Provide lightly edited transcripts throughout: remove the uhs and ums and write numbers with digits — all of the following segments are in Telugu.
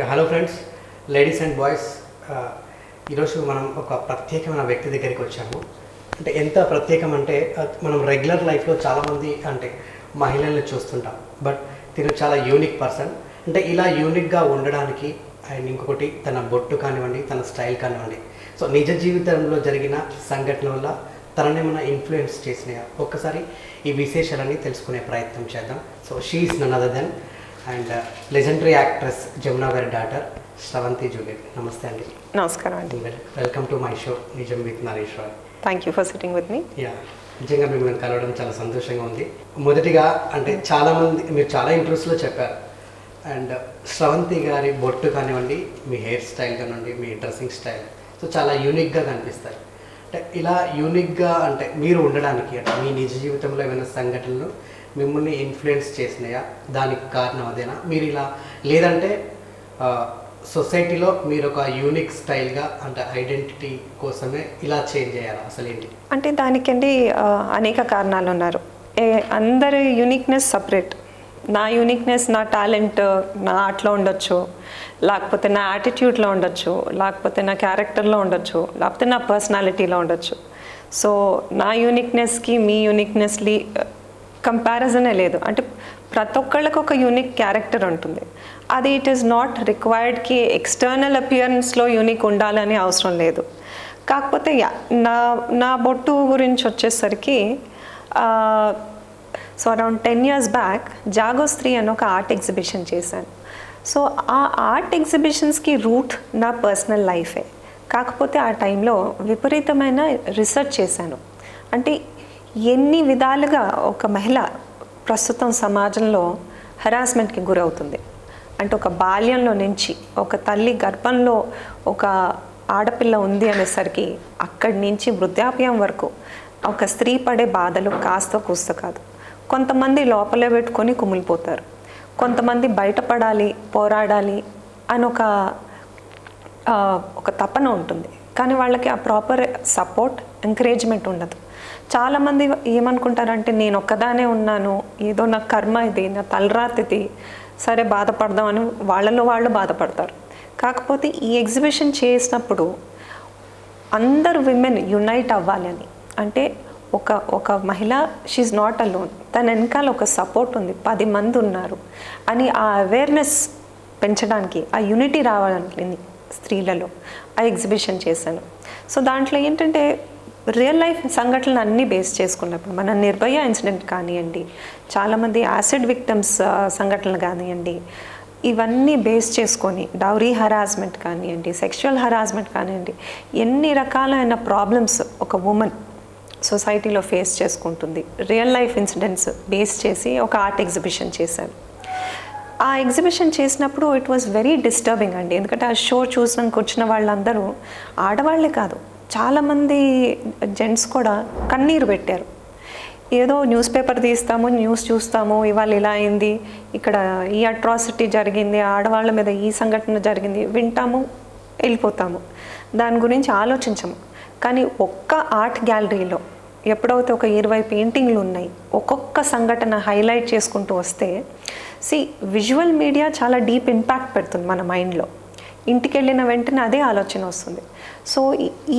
Hello friends, ladies and boys. ఈరోజు మనం ఒక ప్రత్యేకమైన వ్యక్తి దగ్గరికి వచ్చాము. అంటే ఎంత ప్రత్యేకం అంటే మనం రెగ్యులర్ లైఫ్లో చాలామంది అంటే మహిళల్ని చూస్తుంటాం, బట్ తిను చాలా యూనిక్ పర్సన్. అంటే ఇలా యూనిక్గా ఉండడానికి అండ్ ఇంకొకటి తన బొట్టు కానివ్వండి, తన స్టైల్ కానివ్వండి, సో నిజ జీవితంలో జరిగిన సంఘటన వల్ల తనని మన ఇన్ఫ్లుయెన్స్ చేసినాయా ఒక్కసారి ఈ విశేషాలన్నీ తెలుసుకునే ప్రయత్నం చేద్దాం. So she is none other than and legendary actress Jamuna గారి డాటర్ శ్రవంతి జూలియట్. నమస్తే అండి. నమస్కారం అండి. Welcome to my show Nijam with Naresh Roy. Thank you for sitting with me. నిజంగా మిమ్మల్ని కలవడం చాలా సంతోషంగా ఉంది. మొదటిగా అంటే చాలామంది మీరు చాలా ఇంట్రెస్ట్లో చెప్పారు, అండ్ శ్రవంతి గారి బొట్టు కానివ్వండి, మీ హెయిర్ స్టైల్ కానివ్వండి, మీ డ్రెస్సింగ్ స్టైల్ సో చాలా యూనిక్గా కనిపిస్తాయి. అంటే ఇలా యూనిక్గా అంటే మీరు ఉండడానికి అంటే మీ నిజ జీవితంలో ఏమైనా సంఘటనలు మిమ్మల్ని ఇన్ఫ్లుయెన్స్ చేసినాయా? దానికి కారణం అదేనా? మీరు ఇలా లేదంటే సొసైటీలో మీరు ఒక యూనిక్ స్టైల్గా అంటే ఐడెంటిటీ కోసమే ఇలా చేంజ్ చేయాలా? అసలు ఏంటి అంటే దానికండి అనేక కారణాలు ఉన్నారు. అందరి యూనిక్నెస్ సపరేట్. నా యూనిక్నెస్ నా టాలెంట్ నా ఆర్ట్లో ఉండొచ్చు, లేకపోతే నా యాటిట్యూడ్లో ఉండొచ్చు, లేకపోతే నా క్యారెక్టర్లో ఉండొచ్చు, లేకపోతే నా పర్సనాలిటీలో ఉండొచ్చు. సో నా యూనిక్నెస్కి మీ యూనిక్నెస్లీ కంపారిజనే లేదు. అంటే ప్రతి ఒక్కళ్ళకి ఒక యూనిక్ క్యారెక్టర్ ఉంటుంది. అది ఇట్ ఈస్ నాట్ రిక్వైర్డ్కి ఎక్స్టర్నల్ అపియరెన్స్లో యూనిక్ ఉండాలని అవసరం లేదు. కాకపోతే నా బొట్టు గురించి వచ్చేసరికి so around 10 years back Jagostree అని ఒక ఆర్ట్ ఎగ్జిబిషన్ చేశాను. సో ఆ ఆర్ట్ ఎగ్జిబిషన్స్కి రూట్ నా పర్సనల్ లైఫే. కాకపోతే ఆ టైంలో విపరీతమైన రీసెర్చ్ చేశాను. అంటే ఎన్ని విధాలుగా ఒక మహిళ ప్రస్తుతం సమాజంలో హెరాస్మెంట్కి గురవుతుంది. అంటే ఒక బాల్యంలో నుంచి ఒక తల్లి గర్భంలో ఒక ఆడపిల్ల ఉంది అనేసరికి అక్కడి నుంచి వృద్ధాప్యం వరకు ఒక స్త్రీ పడే బాధలు కాస్త కూస్త కాదు. కొంతమంది లోపలే పెట్టుకొని కుమిలిపోతారు, కొంతమంది బయటపడాలి, పోరాడాలి అని ఒక తపన ఉంటుంది. కానీ వాళ్ళకి ఆ ప్రాపర్ సపోర్ట్, ఎంకరేజ్మెంట్ ఉండదు. చాలామంది ఏమనుకుంటారంటే నేను ఒక్కదానే ఉన్నాను, ఏదో నా కర్మ ఇది, నా తలరాతిది, సరే బాధపడదామని వాళ్ళలో వాళ్ళు బాధపడతారు. కాకపోతే ఈ ఎగ్జిబిషన్ చేసినప్పుడు అందరు విమెన్ యునైట్ అవ్వాలి అని, అంటే ఒక మహిళ షీఈ్ నాట్ అలోన్, తన వెనకాల ఒక సపోర్ట్ ఉంది, 10 మంది ఉన్నారు అని ఆ అవేర్నెస్ పెంచడానికి, ఆ యూనిటీ రావాలని స్త్రీలలో ఆ ఎగ్జిబిషన్ చేశాను. సో దాంట్లో ఏంటంటే రియల్ లైఫ్ సంఘటనలు అన్నీ బేస్ చేసుకున్నప్పుడు మన నిర్భయ ఇన్సిడెంట్ కానివ్వండి, చాలామంది యాసిడ్ విక్టమ్స్ సంఘటనలు కానివ్వండి, ఇవన్నీ బేస్ చేసుకొని డౌరీ హరాస్మెంట్ కానివ్వండి, సెక్షువల్ హరాస్మెంట్ కానివ్వండి, ఎన్ని రకాలైన ప్రాబ్లమ్స్ ఒక ఉమెన్ సొసైటీలో ఫేస్ చేసుకుంటుంది, రియల్ లైఫ్ ఇన్సిడెంట్స్ బేస్ చేసి ఒక ఆర్ట్ ఎగ్జిబిషన్ చేశాను. ఆ ఎగ్జిబిషన్ చేసినప్పుడు ఇట్ వాజ్ వెరీ డిస్టర్బింగ్ అండి. ఎందుకంటే ఆ షో చూసినాక వచ్చిన వాళ్ళందరూ ఆడవాళ్లే కాదు, చాలామంది జెంట్స్ కూడా కన్నీరు పెట్టారు. ఏదో న్యూస్ పేపర్ తీస్తాము, న్యూస్ చూస్తాము, ఇవాళ ఇలా అయింది, ఇక్కడ ఈ అట్రాసిటీ జరిగింది, ఆడవాళ్ళ మీద ఈ సంఘటన జరిగింది, వింటాము, వెళ్ళిపోతాము, దాని గురించి ఆలోచించము. కానీ ఒక్క ఆర్ట్ గ్యాలరీలో ఎప్పుడైతే ఒక 20 పెయింటింగ్లు ఉన్నాయి, ఒక్కొక్క సంఘటన హైలైట్ చేసుకుంటూ వస్తే విజువల్ మీడియా చాలా డీప్ ఇంపాక్ట్ పెడుతుంది మన మైండ్లో. ఇంటికి వెళ్ళిన వెంటనే అదే ఆలోచన వస్తుంది. సో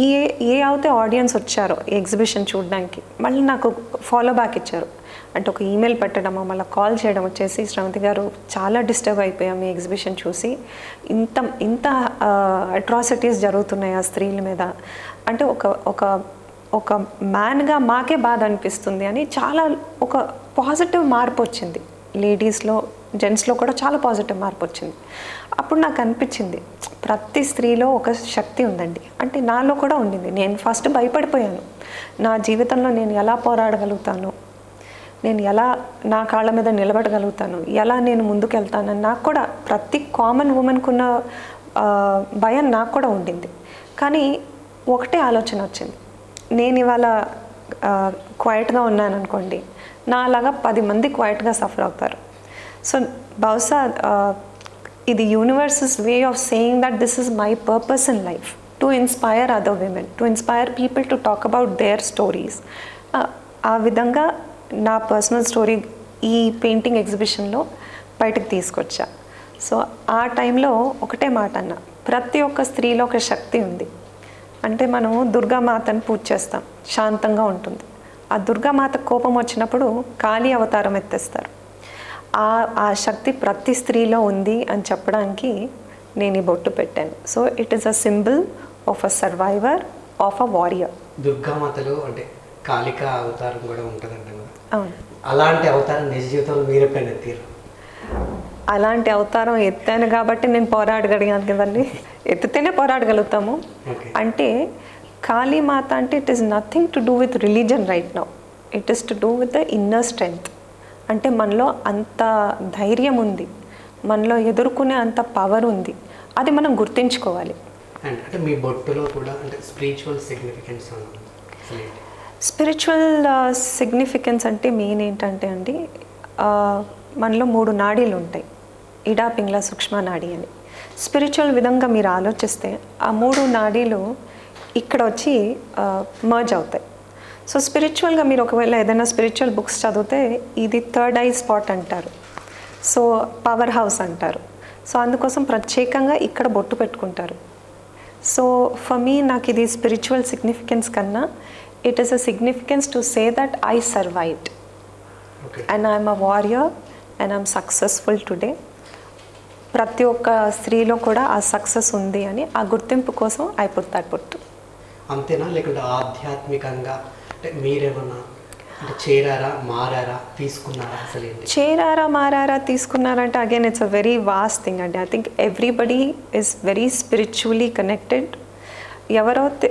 ఏ అయితే ఆడియన్స్ వచ్చారో ఈ ఎగ్జిబిషన్ చూడడానికి మళ్ళీ నాకు ఫాలో బ్యాక్ ఇచ్చారు. అంటే ఒక ఈమెయిల్ పెట్టడమో మళ్ళీ కాల్ చేయడం వచ్చేసి, శ్రవంతి గారు చాలా డిస్టర్బ్ అయిపోయాం మీ ఎగ్జిబిషన్ చూసి, ఇంత అట్రాసిటీస్ జరుగుతున్నాయి ఆ స్త్రీల మీద, అంటే ఒక మ్యాన్గా మాకే బాధ అనిపిస్తుంది అని చాలా ఒక పాజిటివ్ మార్పు వచ్చింది. లేడీస్లో, జెంట్స్లో కూడా చాలా పాజిటివ్ మార్పు వచ్చింది. అప్పుడు నాకు అనిపించింది ప్రతి స్త్రీలో ఒక శక్తి ఉందండి. అంటే నాలో కూడా ఉండింది. నేను ఫస్ట్ భయపడిపోయాను, నా జీవితంలో నేను ఎలా పోరాడగలుగుతాను, నేను ఎలా నా కాళ్ళ మీద నిలబడగలుగుతాను, ఎలా నేను ముందుకెళ్తానని నాకు కూడా ప్రతి కామన్ ఉమెన్కున్న భయం నాకు కూడా ఉండింది. కానీ ఒకటే ఆలోచన వచ్చింది, నేను ఇవాళ క్వైట్గా ఉన్నాను అనుకోండి, నా అలాగా 10 మంది క్వైట్గా సఫర్ అవుతారు. సో బహుశా ఇది universes way of saying that this is my purpose in life, to inspire other women, to inspire people to talk about their stories. ఆ విధంగా నా పర్సనల్ స్టోరీ ఈ పెయింటింగ్ ఎగ్జిబిషన్లో బయటకు తీసుకొచ్చా. సో ఆ టైంలో ఒకటే మాట అన్న, ప్రతి ఒక్క స్త్రీలో ఒక శక్తి ఉంది. అంటే మనము దుర్గామాతను పూజ చేస్తాం, శాంతంగా ఉంటుంది. ఆ దుర్గామాత కోపం వచ్చినప్పుడు కాళీ అవతారం ఎత్తేస్తారు. ఆ శక్తి ప్రతి స్త్రీలో ఉంది అని చెప్పడానికి నేను ఈ బొట్టు పెట్టాను. So it is a symbol of a survivor, of a warrior. దుర్గామాతలో అంటే కాళిక అవతారం కూడా ఉంటుందంట కదా. అవును. అలాంటి అవతారం నిజ జీవితంలో మీరు ఎప్పుడైనా ఎత్తారు? అలాంటి అవతారం ఎత్తాను కాబట్టి నేను పోరాడగలిగాను కదండి. ఎత్తితేనే పోరాడగలుగుతాము. ఓకే. అంటే కాళీమాత అంటే it is nothing to do with religion right now. It is to do with the inner strength. అంటే మనలో అంత ధైర్యం ఉంది, మనలో ఎదుర్కొనే అంత పవర్ ఉంది. అది మనం గుర్తించుకోవాలి. అండ్ అంటే మీ బొట్టులో కూడా అంటే స్పిరిచువల్ సిగ్నిఫికెన్స్ ఉంది. స్పిరిచువల్ సిగ్నిఫికెన్స్ అంటే మెయిన్ ఏంటంటే అండి, మనలో 3 నాడీలు ఉంటాయి, ఇడా పింగ్లా సూక్ష్మ నాడీ అని. స్పిరిచువల్ విధంగా మీరు ఆలోచిస్తే ఆ 3 నాడీలు ఇక్కడ వచ్చి మర్జ్ అవుతాయి. సో స్పిరిచువల్గా మీరు ఒకవేళ ఏదైనా స్పిరిచువల్ బుక్స్ చదివితే ఇది 3rd ఐ స్పాట్ అంటారు, సో పవర్ హౌస్ అంటారు. సో అందుకోసం ప్రత్యేకంగా ఇక్కడ బొట్టు పెట్టుకుంటారు. సో ఫర్ మీ నాకు ఇది స్పిరిచువల్ సిగ్నిఫికెన్స్ కన్నా it is a significance to say that I survived and I'm a warrior and I'm successful today. ప్రతి ఒక్క స్త్రీలో కూడా ఆ సక్సెస్ ఉంది అని ఆ గుర్తింపు కోసం ఐ పుట్ దట్ బొట్టు. అంతేనా, లేకుంటే ఆధ్యాత్మికంగా అంటే మీరేమన్నా అంటే చేరారా, మారారా, తీసుకున్నారా? అసలు ఏంటి చేరారా, మారారా, తీసుకున్నారంటే again it's a very vast thing అండి. I think everybody is very spiritually connected. ఎవరైతే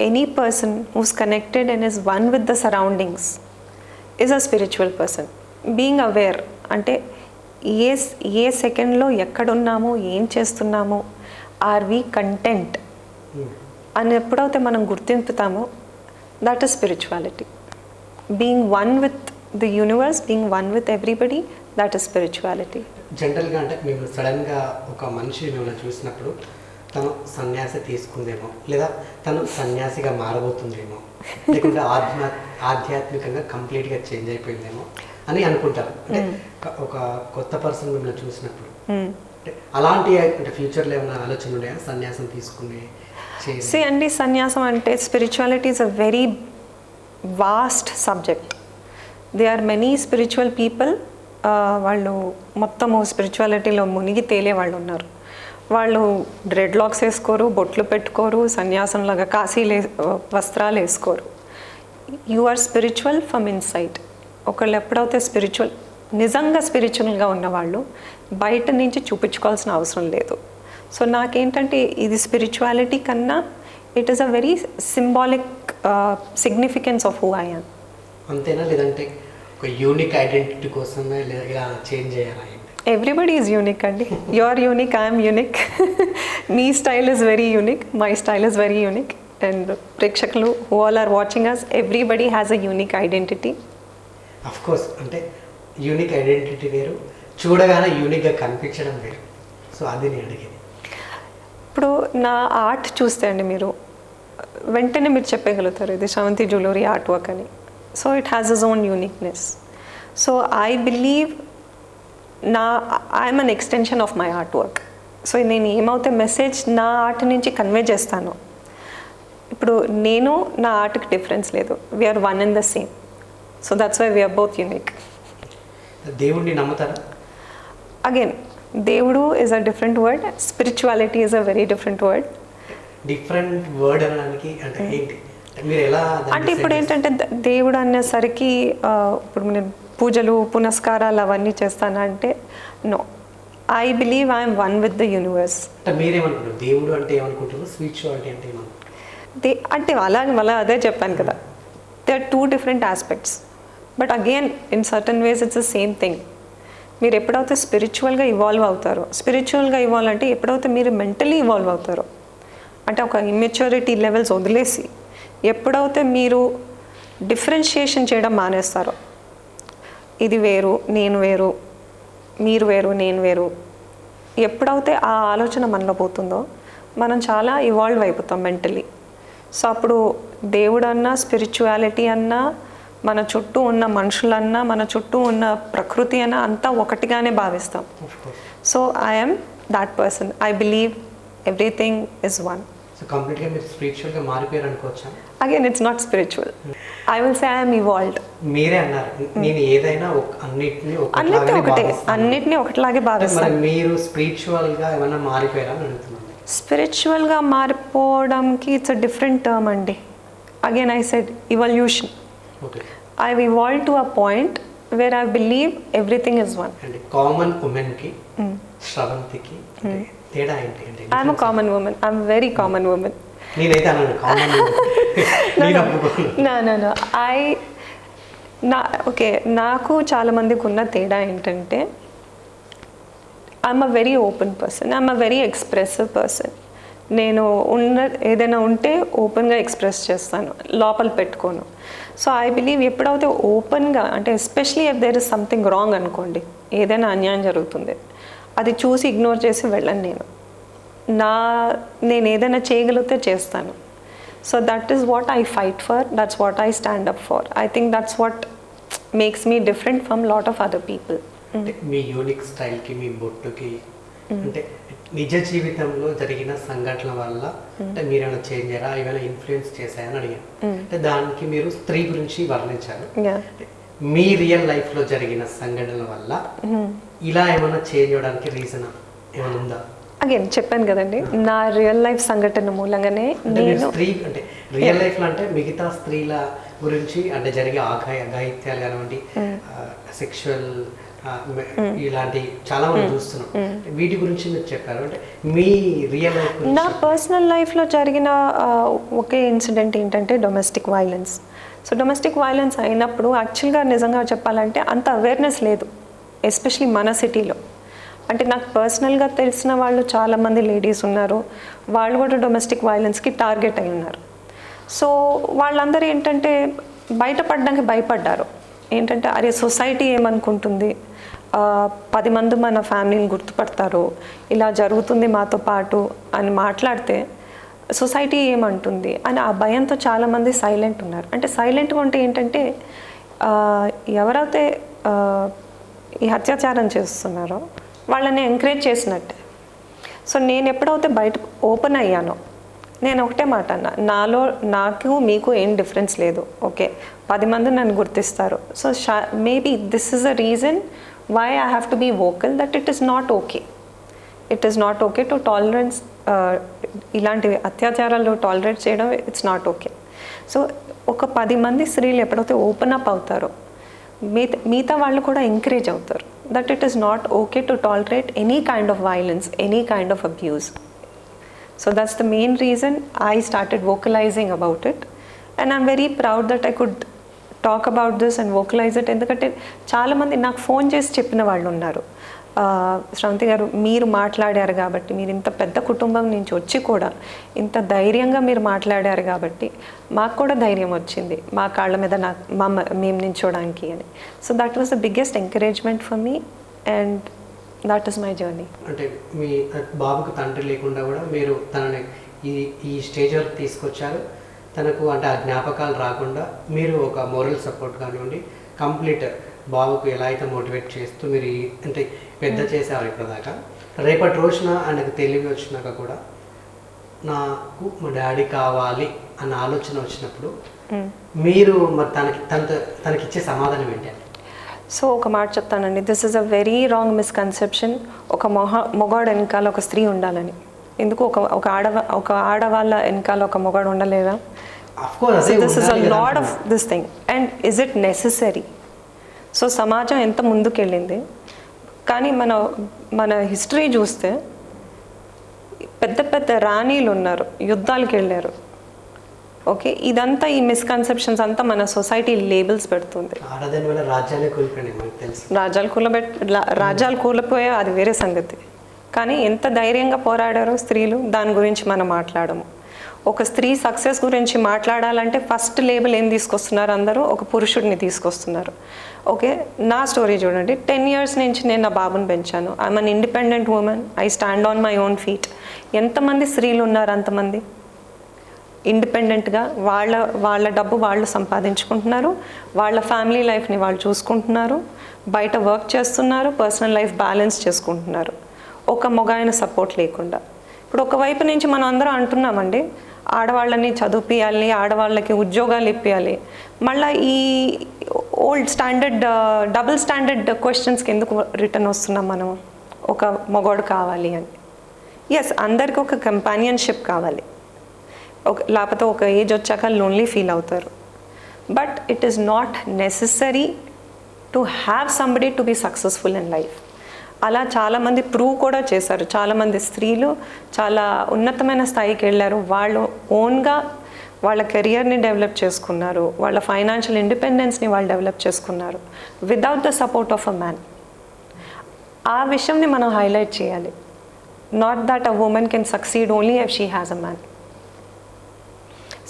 any person who's connected and is one with the surroundings is a spiritual person. Being aware అంటే ఏ సెకండ్లో ఎక్కడున్నాము, ఏం చేస్తున్నాము, ఆర్ వి కంటెంట్ అని ఎప్పుడైతే మనం గుర్తింపుతామో that is spirituality. Being one with the universe, being one with everybody, that is spirituality. జనరల్గా అంటే మేము సడన్గా ఒక మనిషి మిమ్మల్ని చూసినప్పుడు తను సన్యాసి తీసుకుందేమో, లేదా తను సన్యాసిగా మారబోతుందేమో, లేకుంటే ఆధ్యాత్మికంగా కంప్లీట్గా చేంజ్ అయిపోయిందేమో అని అనుకుంటారు. అంటే ఒక కొత్త పర్సన్ మిమ్మల్ని చూసినప్పుడు అంటే అలాంటి అంటే ఫ్యూచర్లో ఏమైనా ఆలోచన ఉన్నాయా సన్యాసం తీసుకునే? అండి, సన్యాసం అంటే spirituality is a very vast subject. They are many spiritual people. వాళ్ళు మొత్తము స్పిరిచువాలిటీలో మునిగి తేలే వాళ్ళు ఉన్నారు. వాళ్ళు డ్రెడ్ లాక్స్ వేసుకోరు, బొట్లు పెట్టుకోరు, సన్యాసంలాగా వస్త్రాలు వేసుకోరు. You are spiritual from inside. ఒకళ్ళు ఎప్పుడైతే నిజంగా స్పిరిచువల్గా ఉన్నవాళ్ళు బయట నుంచి చూపించుకోవాల్సిన అవసరం లేదు. సో నాకేంటంటే ఇది స్పిరిచువాలిటీ కన్నా it is a very symbolic significance of who I am. అంతేనా, లేదంటే ఒక యూనిక్ ఐడెంటిటీ కోసమే ఇలా చేంజ్ చేయాలా? ఎవ్రీబడి ఈజ్ యూనిక్ అండి. You are unique, I'm unique. మీ style is very unique, my style is very unique. And ప్రేక్షకులు who all are watching us, everybody has a unique identity. Of course, అంటే యూనిక్ ఐడెంటిటీ వేరు, చూడగానే యూనిక్గా కనిపించడం వేరు. సో అది నేను అడిగేది. ఇప్పుడు నా ఆర్ట్ చూస్తే అండి మీరు వెంటనే మీరు చెప్పగలుగుతారు ఇది శ్రవంతి జ్యువెలరీ ఆర్ట్ వర్క్ అని. So it has its own uniqueness. So I believe I'm an extension of my art work. So నేను ఏమవుతే మెసేజ్ నా ఆర్ట్ నుంచి కన్వే చేస్తాను. ఇప్పుడు నేను నా ఆర్ట్కి డిఫరెన్స్ లేదు. We're one and the same. So that's why we're both unique. దేవుడిని నమ్ముతారా? అగైన్ దేవుడు is a different word, spirituality is a very different word. Different word అనడానికి అంటే ఏంటి, మీరు ఎలా? అంటే ఇప్పుడు ఏంటంటే దేవుడు అనేసరికి ఇప్పుడు నేను పూజలు పునస్కారాలు అవన్నీ చేస్తాను అంటే no, I believe I'm one with the universe. అంటే మీరేమనుకుంటారు దేవుడు అంటే ఏమనుకుంటారు, స్పిరిచువాలిటీ అంటే ఏమనుకుంటారు? అంటే అలా అదే చెప్పాను కదా, they are 2 different aspects. But again in certain ways it's the same thing. మీరు ఎప్పుడైతే స్పిరిచువల్గా ఇవాల్వ్ అవుతారో, స్పిరిచువల్గా ఇవాల్వ్ అంటే ఎప్పుడైతే మీరు మెంటలీ ఇవాల్వ్ అవుతారో, అంటే ఒక ఇమ్మెచ్యూరిటీ లెవెల్స్ వదిలేసి ఎప్పుడైతే మీరు డిఫరెన్షియేషన్ చేయడం మానేస్తారో, ఇది వేరు నేను వేరు, మీరు వేరు నేను వేరు, ఎప్పుడైతే ఆ ఆలోచన మనలో పోతుందో మనం చాలా ఇవాల్వ్ అయిపోతాం మెంటలీ. సో అప్పుడు దేవుడు అన్నా స్పిరిచువాలిటీ అన్నా మన చుట్టూ ఉన్న మనుషులన్నా మన చుట్టూ ఉన్న ప్రకృతి అన్నా అంతా ఒకటిగానే భావిస్తాం. So I'm that person. I believe everything is one. So కంప్లీట్గా మీరు స్పిరిచువల్గా మారిపోయారు అనుకోవచ్చా? Again it's not spiritual. I will say I'm evolved. మీరే అన్నారు నేను ఏదైనా అన్నిటినీ ఒకటే, అన్నిటినీ ఒకటిలాగే భావిస్తాను. మీరు స్పిరిచువల్గా ఏమైనా మారిపోయారా అని అడుగుతున్నాను. స్పిరిచువల్గా మారిపోవడానికి ఇట్స్ అ డిఫరెంట్ టర్మ్ అండి. Again I said evolution. I evolve to a point where I believe everything is one. అంటే కామన్ ఉమెన్కి శ్రవంతికి తేడా ఏంటి? అంటే I'm a common women. I'm very common women. నేనైతే అన్నాను కామన్. ఓకే, నాకు చాలా మందికి ఉన్న తేడా ఏంటంటే I'm a very open person. I'm a very expressive person. నేను ఏదైనా ఉంటే ఓపెన్గా ఎక్స్ప్రెస్ చేస్తాను, లోపల పెట్టుకోను. సో ఐ బిలీవ్ ఎప్పుడైతే ఓపెన్గా, అంటే especially if there is something wrong అనుకోండి, ఏదైనా అన్యాయం జరుగుతుంది, అది చూసి ఇగ్నోర్ చేసి వెళ్ళను. నేను ఏదైనా చేయగలిగితే చేస్తాను. So that is what I fight for. That's what I stand up for. I think that's what makes me different from lot of other people. మీ యూనిక్ స్టైల్కి, మీ బొట్టుకి, అంటే నిజ జీవితంలో జరిగిన సంఘటనల వల్ల అంటే మీరేమైనా చేంజ్ అయ్యారా, ఏమైనా ఇన్ఫ్లుయెన్స్ చేశాయని అడిగాను. అంటే దానికి మీరు స్త్రీ గురించి వర్ణించారు. మీ రియల్ లైఫ్లో జరిగిన సంఘటనల వల్ల ఇలా ఏమైనా చేంజ్ అవ్వడానికి రీజన్ ఏమైనా ఉందా? అగైన్ చెప్పాను కదండి, నా రియల్ లైఫ్ సంఘటన మూలంగానే నేను స్త్రీ అంటే రియల్ లైఫ్లో అంటే మిగతా స్త్రీల గురించి అంటే జరిగే అఘాయిత్యాలు కానివ్వండి, సెక్షువల్ ఇలాంటి చాలా మంది చూస్తున్నాం, వీటి గురించి మీరు చెప్పారు. అంటే మీ రియల్ లైఫ్, నా పర్సనల్ లైఫ్లో జరిగిన ఒకే ఇన్సిడెంట్ ఏంటంటే domestic violence. So domestic violence అయినప్పుడు యాక్చువల్గా నిజంగా చెప్పాలంటే అంత అవేర్నెస్ లేదు, ఎస్పెషలీ మన సిటీలో. అంటే నాకు పర్సనల్గా తెలిసిన వాళ్ళు చాలామంది లేడీస్ ఉన్నారు, వాళ్ళు కూడా డొమెస్టిక్ వైలెన్స్కి టార్గెట్ అయి ఉన్నారు. సో వాళ్ళందరూ ఏంటంటే బయటపడడానికి భయపడ్డారు. ఏంటంటే అరే సొసైటీ ఏమనుకుంటుంది, 10 మంది మన ఫ్యామిలీని గుర్తుపడతారు, ఇలా జరుగుతుంది మాతో పాటు అని మాట్లాడితే సొసైటీ ఏమంటుంది అని ఆ భయంతో చాలామంది సైలెంట్ ఉన్నారు. అంటే సైలెంట్గా ఉంటే ఏంటంటే ఎవరైతే ఈ అత్యాచారం చేస్తున్నారో వాళ్ళని ఎంకరేజ్ చేసినట్టే. సో నేను ఎప్పుడైతే బయట ఓపెన్ అయ్యానో నేను ఒకటే మాట అన్నా, నాకు మీకు ఏం డిఫరెన్స్ లేదు, ఓకే 10 మంది నన్ను గుర్తిస్తారు. So maybe this is a reason why I have to be vocal that it is not okay. It is not okay to tolerance. ఇలాంటివి అత్యాచారాలు టాలరేట్ చేయడం ఇట్స్ నాట్ ఓకే. సో ఒక 10 మంది స్త్రీలు ఎప్పుడైతే ఓపెన్ అప్ అవుతారో మిగతా వాళ్ళు కూడా ఎంకరేజ్ అవుతారు that it is not okay to tolerate any kind of violence, any kind of abuse. So that's the main reason I started vocalizing about it, and I'm very proud that I could talk about this and vocalize it. ఎందుకంటే చాలామంది నాకు ఫోన్ చేసి చెప్పిన వాళ్ళు ఉన్నారు, శ్రవంతి గారు మీరు మాట్లాడారు కాబట్టి, మీరు ఇంత పెద్ద కుటుంబం నుంచి వచ్చి కూడా ఇంత ధైర్యంగా మీరు మాట్లాడారు కాబట్టి మాకు కూడా ధైర్యం వచ్చింది మా కాళ్ళ మీద మేము నించోడానికి అని. So that was the biggest encouragement for me and that is my journey. అంటే మీ బాబుకు తండ్రి లేకుండా కూడా మీరు తనని ఈ స్టేజ్ వరకు తీసుకొచ్చారు. తనకు అంటే ఆ జ్ఞాపకాలు రాకుండా మీరు ఒక మోరల్ సపోర్ట్ కానివ్వండి, కంప్లీట్ బాబుకు ఎలా అయితే మోటివేట్ చేస్తూ మీరు అంటే పెద్ద చేశారు ఇప్పటిదాకా. రేపటి రోజున ఆయనకు తెలివి వచ్చినాక కూడా నాకు మా డాడీ కావాలి అన్న ఆలోచన వచ్చినప్పుడు మీరు మరి తనకిచ్చే సమాధానం ఏంటి? సో ఒక మాట చెప్తానండి, this is a very wrong misconception. ఒక మొగాడు వెనకాల ఒక స్త్రీ ఉండాలని. ఎందుకు ఒక ఆడవాళ్ళ వెనకాల ఒక మొగాడు ఉండలేదా? This is a load of this thing and is it necessary? So సమాజం ఎంత ముందుకెళ్ళింది, కానీ మన హిస్టరీ చూస్తే పెద్ద పెద్ద రాణీలు ఉన్నారు, యుద్ధాలకు వెళ్ళారు. ఓకే, ఇదంతా ఈ మిస్కన్సెప్షన్స్ అంతా మన సొసైటీ లేబుల్స్ పెడుతుంది. రాజ్యాలు కూలిపోయా అది వేరే సంగతి, కానీ ఎంత ధైర్యంగా పోరాడారో స్త్రీలు దాని గురించి మనం మాట్లాడము. ఒక స్త్రీ సక్సెస్ గురించి మాట్లాడాలంటే ఫస్ట్ లేబుల్ ఏం తీసుకొస్తున్నారు అందరూ, ఒక పురుషుడిని తీసుకొస్తున్నారు. ఓకే, నా స్టోరీ చూడండి. 10 years నుంచి నేను నా బాబుని పెంచాను. I'm an independent women, I stand on my own feet. ఎంతమంది స్త్రీలు ఉన్నారు అంతమంది. ఇండిపెండెంట్గా వాళ్ళ డబ్బు వాళ్ళు సంపాదించుకుంటున్నారు, వాళ్ళ ఫ్యామిలీ లైఫ్ని వాళ్ళు చూసుకుంటున్నారు, బయట వర్క్ చేస్తున్నారు, పర్సనల్ లైఫ్ బ్యాలెన్స్ చేసుకుంటున్నారు ఒక మగాయన సపోర్ట్ లేకుండా. ఇప్పుడు ఒకవైపు నుంచి మనం అందరం అంటున్నామండి ఆడవాళ్ళని చదివిపియాలి, ఆడవాళ్ళకి ఉద్యోగాలు ఇప్పియాలి. మళ్ళీ ఈ ఓల్డ్ స్టాండర్డ్ డబుల్ స్టాండర్డ్ క్వశ్చన్స్కి ఎందుకు రిటర్న్ వస్తున్నాం మనం? ఒక మగవాడు కావాలి అని. ఎస్, అందరికి ఒక కంపానియన్షిప్ కావాలి, లేకపోతే ఒక ఏజ్ వచ్చాక లోన్లీ ఫీల్ అవుతారు. But it is not necessary to have somebody to be successful in life. అలా చాలామంది ప్రూవ్ కూడా చేశారు. చాలామంది స్త్రీలు చాలా ఉన్నతమైన స్థాయికి వెళ్ళారు, వాళ్ళు ఓన్గా వాళ్ళ కెరియర్ని డెవలప్ చేసుకున్నారు, వాళ్ళ ఫైనాన్షియల్ ఇండిపెండెన్స్ని వాళ్ళు డెవలప్ చేసుకున్నారు without the support of a man. ఆ విషయంని మనం హైలైట్ చేయాలి. Not that a woman can succeed only if she has a man.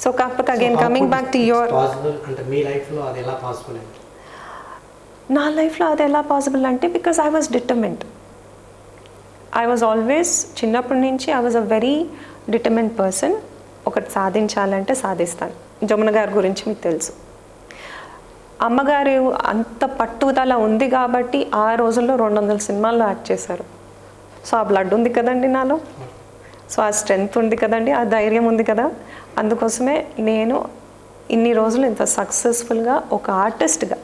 So కాకపోతే again coming back to your అంటే మీ లైఫ్లో అది ఎలా పాసిబుల్ అండి? నా లైఫ్లో అది ఎలా పాసిబుల్ అంటే because I was డిటర్మెంట్. I was always, చిన్నప్పటి నుంచి I was a very డిటర్మెంట్ person. ఒకటి సాధించాలంటే సాధిస్తాను. జమున గారి గురించి మీకు తెలుసు. అమ్మగారు అంత పట్టుదల ఉంది కాబట్టి ఆ రోజుల్లో 200 సినిమాల్లో యాక్ట్ చేశారు. సో ఆ బ్లడ్ ఉంది కదండి నాలో, సో ఆ స్ట్రెంగ్త్ ఉంది కదండి, ఆ ధైర్యం ఉంది కదా. అందుకోసమే నేను ఇన్ని రోజులు ఇంత సక్సెస్ఫుల్గా ఒక ఆర్టిస్ట్గా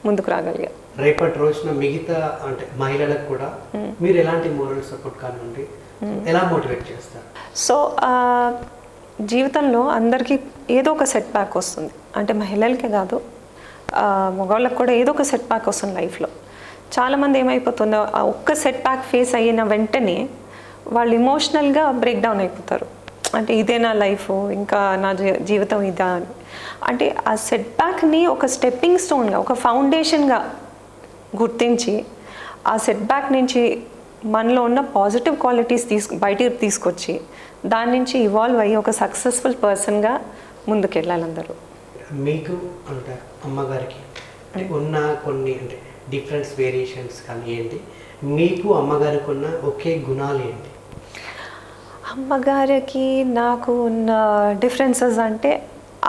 ముందుకు రాగలిగా. రేపటి రోజున మిగతా అంటే మహిళలకు కూడా మీరు ఎలాంటి మోరల్ సపోర్ట్ కానివ్వండి ఎలా మోటివేట్ చేస్తారు? సో జీవితంలో అందరికీ ఏదో ఒక సెట్ బ్యాక్ వస్తుంది. అంటే మహిళలకే కాదు, మగవాళ్ళకి కూడా ఏదో ఒక సెట్ బ్యాక్ వస్తుంది లైఫ్లో. చాలామంది ఏమైపోతుందో ఆ ఒక్క సెట్ బ్యాక్ ఫేస్ అయిన వెంటనే వాళ్ళు ఇమోషనల్గా బ్రేక్ డౌన్ అయిపోతారు. అంటే ఇదే నా లైఫ్, ఇంకా నా జీవితం ఇదా అని. అంటే ఆ సెట్ బ్యాక్ని ఒక స్టెప్పింగ్ స్టోన్గా, ఒక ఫౌండేషన్గా గుర్తించి ఆ సెట్ బ్యాక్ నుంచి మనలో ఉన్న పాజిటివ్ క్వాలిటీస్ బయటికి తీసుకొచ్చి దాని నుంచి ఇవాల్వ్ అయ్యి ఒక సక్సెస్ఫుల్ పర్సన్గా ముందుకెళ్ళాలి అందరూ. మీకు అంటే అమ్మగారికి ఉన్న కొన్ని అంటే డిఫరెన్స్ వేరియేషన్స్ కానీ ఏంటి, మీకు అమ్మగారికి ఉన్న ఒకే గుణాలు ఏంటి? అమ్మగారికి నాకు ఉన్న డిఫరెన్సెస్ అంటే,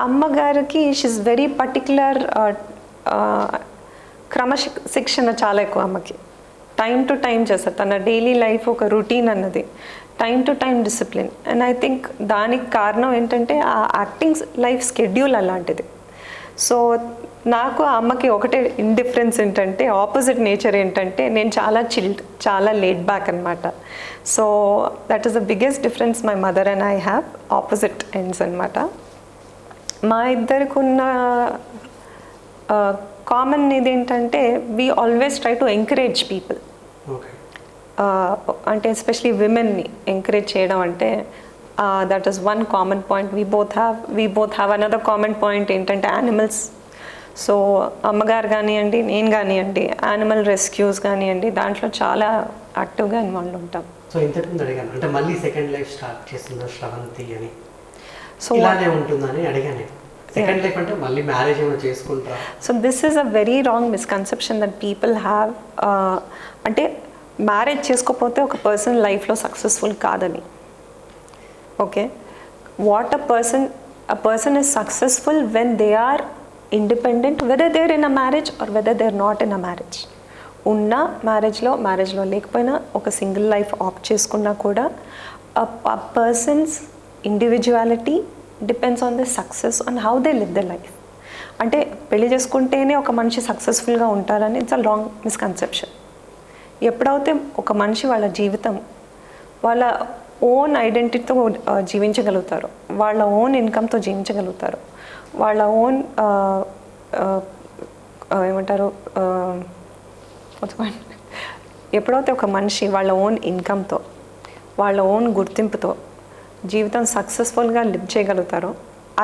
అమ్మగారికి షీఈస్ వెరీ పర్టిక్యులర్, క్రమశిక్షణ చాలా ఎక్కువ అమ్మకి. టైం టు టైం చేస్తారు. తన డైలీ లైఫ్ ఒక రొటీన్ అన్నది, time to time discipline. And I think దానికి కారణం ఏంటంటే ఆ యాక్టింగ్ లైఫ్ స్కెడ్యూల్ అలాంటిది. సో నాకు అమ్మకి ఒకటే ఇండిఫరెన్స్ ఏంటంటే, ఆపోజిట్ నేచర్ ఏంటంటే, నేను చాలా చిల్డ్, చాలా లేడ్ బ్యాక్ అనమాట. So that is the biggest difference my mother and I have, opposite ends అనమాట. మా ఇద్దరికి ఉన్న కామన్ ఇదేంటంటే, we always try to encourage people. అంటే ఎస్పెషలీ విమెన్ని ఎంకరేజ్ చేయడం అంటే that is one common point we both have. Another common point ఏంటంటే యానిమల్స్. సో అమ్మగారు కానివ్వండి, నేను కానివ్వండి, యానిమల్ రెస్క్యూస్ కానివ్వండి, దాంట్లో చాలా యాక్టివ్గా ఇన్వాల్వ్ ఉంటాం. సో ఇంతకుముందు అడిగాను అంటే మళ్ళీ సెకండ్ లైఫ్ స్టార్ట్ చేస్తుందో శ్రవంతి అని, సో ఇలానే ఉంటుందని అడిగాను. సెకండ్ లైఫ్ అంటే మళ్ళీ మ్యారేజ్ ఏమైనా చేసుకుంటారా? So this is a very wrong misconception that people have. అంటే మ్యారేజ్ చేసుకోకపోతే ఒక పర్సన్ లైఫ్లో సక్సెస్ఫుల్ కాదని. Okay, what a person is successful when they are independent, whether they're in a marriage or whether they're not in a marriage. ఉన్న మ్యారేజ్లో లేకపోయినా ఒక సింగిల్ లైఫ్ ఆప్ట్ చేసుకున్నా కూడా a person's individuality depends on the success on how they live their life. అంటే పెళ్లి చేసుకుంటేనే ఒక మనిషి సక్సెస్ఫుల్గా ఉంటారని ఇట్స్ అ రాంగ్ మిస్కన్సెప్షన్. ఎప్పుడైతే ఒక మనిషి వాళ్ళ జీవితం వాళ్ళ ఓన్ ఐడెంటిటీతో జీవించగలుగుతారు, వాళ్ళ ఓన్ ఇన్కమ్తో జీవించగలుగుతారు, వాళ్ళ ఓన్ ఏమంటారు, ఎప్పుడైతే ఒక మనిషి వాళ్ళ ఓన్ ఇన్కమ్తో, వాళ్ళ ఓన్ గుర్తింపుతో జీవితం సక్సెస్ఫుల్గా లివ్ చేయగలుగుతారో,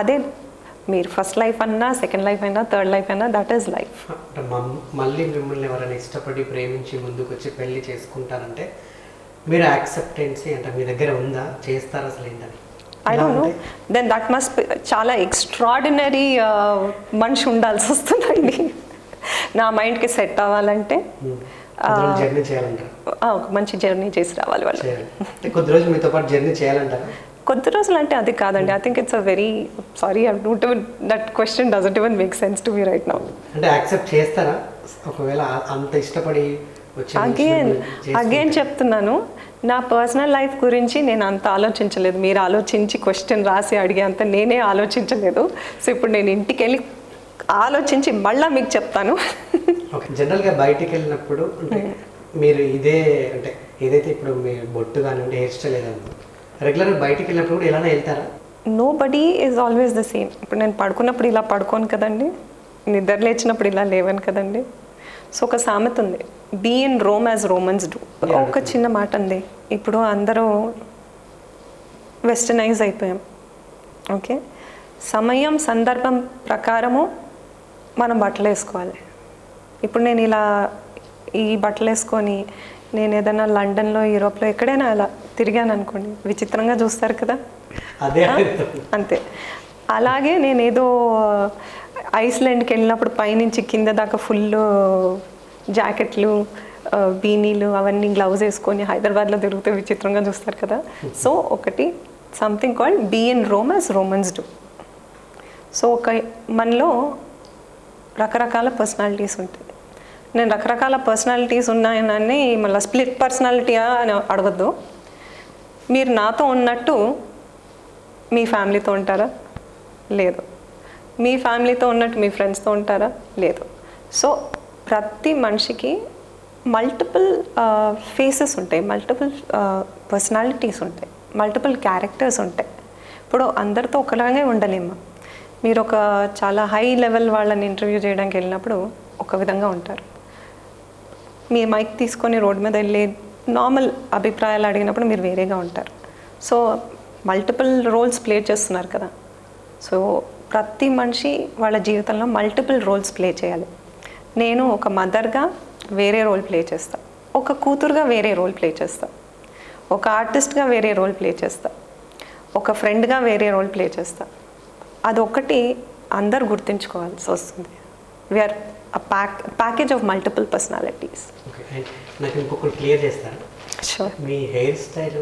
అదే మీరు ఫస్ట్ లైఫ్ అన్నా, సెకండ్ లైఫ్ అయినా, థర్డ్ లైఫ్ అయినా, దట్ ఈస్ లైఫ్. మళ్ళీ మిమ్మల్ని ఎవరైనా ఇష్టపడి ప్రేమించి ముందుకు వచ్చి పెళ్లి చేసుకుంటారంటే మీరు యాక్సెప్టెన్సీ అంటే మీ దగ్గర ఉందా, చేస్తారు అసలు ఏంటని? I don't know, then that must చాలా ఎక్స్ట్రాడినరీ మనిషి ఉండాల్సి వస్తుందండి నా మైండ్కి సెట్ అవ్వాలంటే. జర్నీ చేయాలంటారు, ఒక మంచి జర్నీ చేసి రావాలి వాళ్ళు. కొద్ది రోజులు మీతో పాటు జర్నీ చేయాలంటారా? కొద్ది రోజులు అంటే అది కాదండి. I think it's a very sorry I don't even that question doesn't even make sense to me right now. అంటే యాక్సెప్ట్ చేస్తారా ఒకవేళ అంత ఇష్టపడి అగైన్ చెప్తున్నాను, నా పర్సనల్ లైఫ్ గురించి నేను అంత ఆలోచించలేదు. మీరు ఆలోచించి క్వశ్చన్ రాసి అడిగే అంత నేనే ఆలోచించలేదు. సో ఇప్పుడు నేను ఇంటికి వెళ్ళి ఆలోచించి మళ్ళీ మీకు చెప్తాను. ఓకే, జనరల్గా బయటికి వెళ్ళినప్పుడు అంటే మీరు ఇదే అంటే ఏదైతే ఇప్పుడు మీ బొట్టు కానివ్వండి హెయిర్ స్టైల్ ఏదన్నా రెగ్యులర్గా బయటికి వెళ్ళినప్పుడు కూడా ఇలానే వెళ్తారా? Nobody is always the same. ఇప్పుడు నేను పడుకున్నప్పుడు ఇలా పడుకోను కదండి, నిద్ర లేచినప్పుడు ఇలా లేవను కదండి. సో ఒక సామెత ఉంది, be in Rome as Romans do. ఒక చిన్న మాట ఉంది, ఇప్పుడు అందరూ వెస్టర్నైజ్ అయిపోయాం. ఓకే, సమయం సందర్భం ప్రకారము మనం బట్టలు వేసుకోవాలి. ఇప్పుడు నేను ఇలా ఈ బట్టలు వేసుకొని నేను ఏదైనా లండన్లో యూరోప్లో ఎక్కడైనా అలా తిరిగాను అనుకోండి, విచిత్రంగా చూస్తారు కదా. అదే అంతే. అలాగే నేను ఏదో ఐస్లాండ్కి వెళ్ళినప్పుడు పైనుంచి కింద దాకా ఫుల్ జాకెట్లు బీనీలు అవన్నీ గ్లౌజ్ వేసుకొని హైదరాబాద్లో తిరిగితే విచిత్రంగా చూస్తారు కదా. సో ఒకటి something called be in Rome as Romans do. So ఒక మనలో రకరకాల పర్సనాలిటీస్ ఉంటాయి. నేను రకరకాల పర్సనాలిటీస్ ఉన్నాయని మళ్ళీ స్ప్లిట్ పర్సనాలిటీయా అని అడగద్దు. మీరు నాతో ఉన్నట్టు మీ ఫ్యామిలీతో ఉంటారా? లేదు. మీ ఫ్యామిలీతో ఉన్నట్టు మీ ఫ్రెండ్స్తో ఉంటారా? లేదు. సో ప్రతి మనిషికి మల్టిపుల్ ఫేసెస్ ఉంటాయి, మల్టిపుల్ పర్సనాలిటీస్ ఉంటాయి, మల్టిపుల్ క్యారెక్టర్స్ ఉంటాయి. ఇప్పుడు అందరితో ఒకలాగే ఉండలేము. మీరు ఒక చాలా హై లెవెల్ వాళ్ళని ఇంటర్వ్యూ చేయడానికి వెళ్ళినప్పుడు ఒక విధంగా ఉంటారు. మీ మైక్ తీసుకొని రోడ్డు మీద వెళ్ళి నార్మల్ అభిప్రాయాలు అడిగినప్పుడు మీరు వేరేగా ఉంటారు. సో మల్టిపుల్ రోల్స్ ప్లే చేస్తున్నారు కదా. సో ప్రతి మనిషి వాళ్ళ జీవితంలో మల్టిపుల్ రోల్స్ ప్లే చేయాలి. నేను ఒక మదర్గా వేరే రోల్ ప్లే చేస్తాను, ఒక కూతురుగా వేరే రోల్ ప్లే చేస్తాను, ఒక ఆర్టిస్ట్గా వేరే రోల్ ప్లే చేస్తాను, ఒక ఫ్రెండ్గా వేరే రోల్ ప్లే చేస్తాను. అదొకటి అందరు గుర్తుంచుకోవాల్సి వస్తుంది. We're package of multiple personalities. నాకు ఇంకొకటి క్లియర్ చేస్తారా? షూర్. మీ హెయిర్ స్టైల్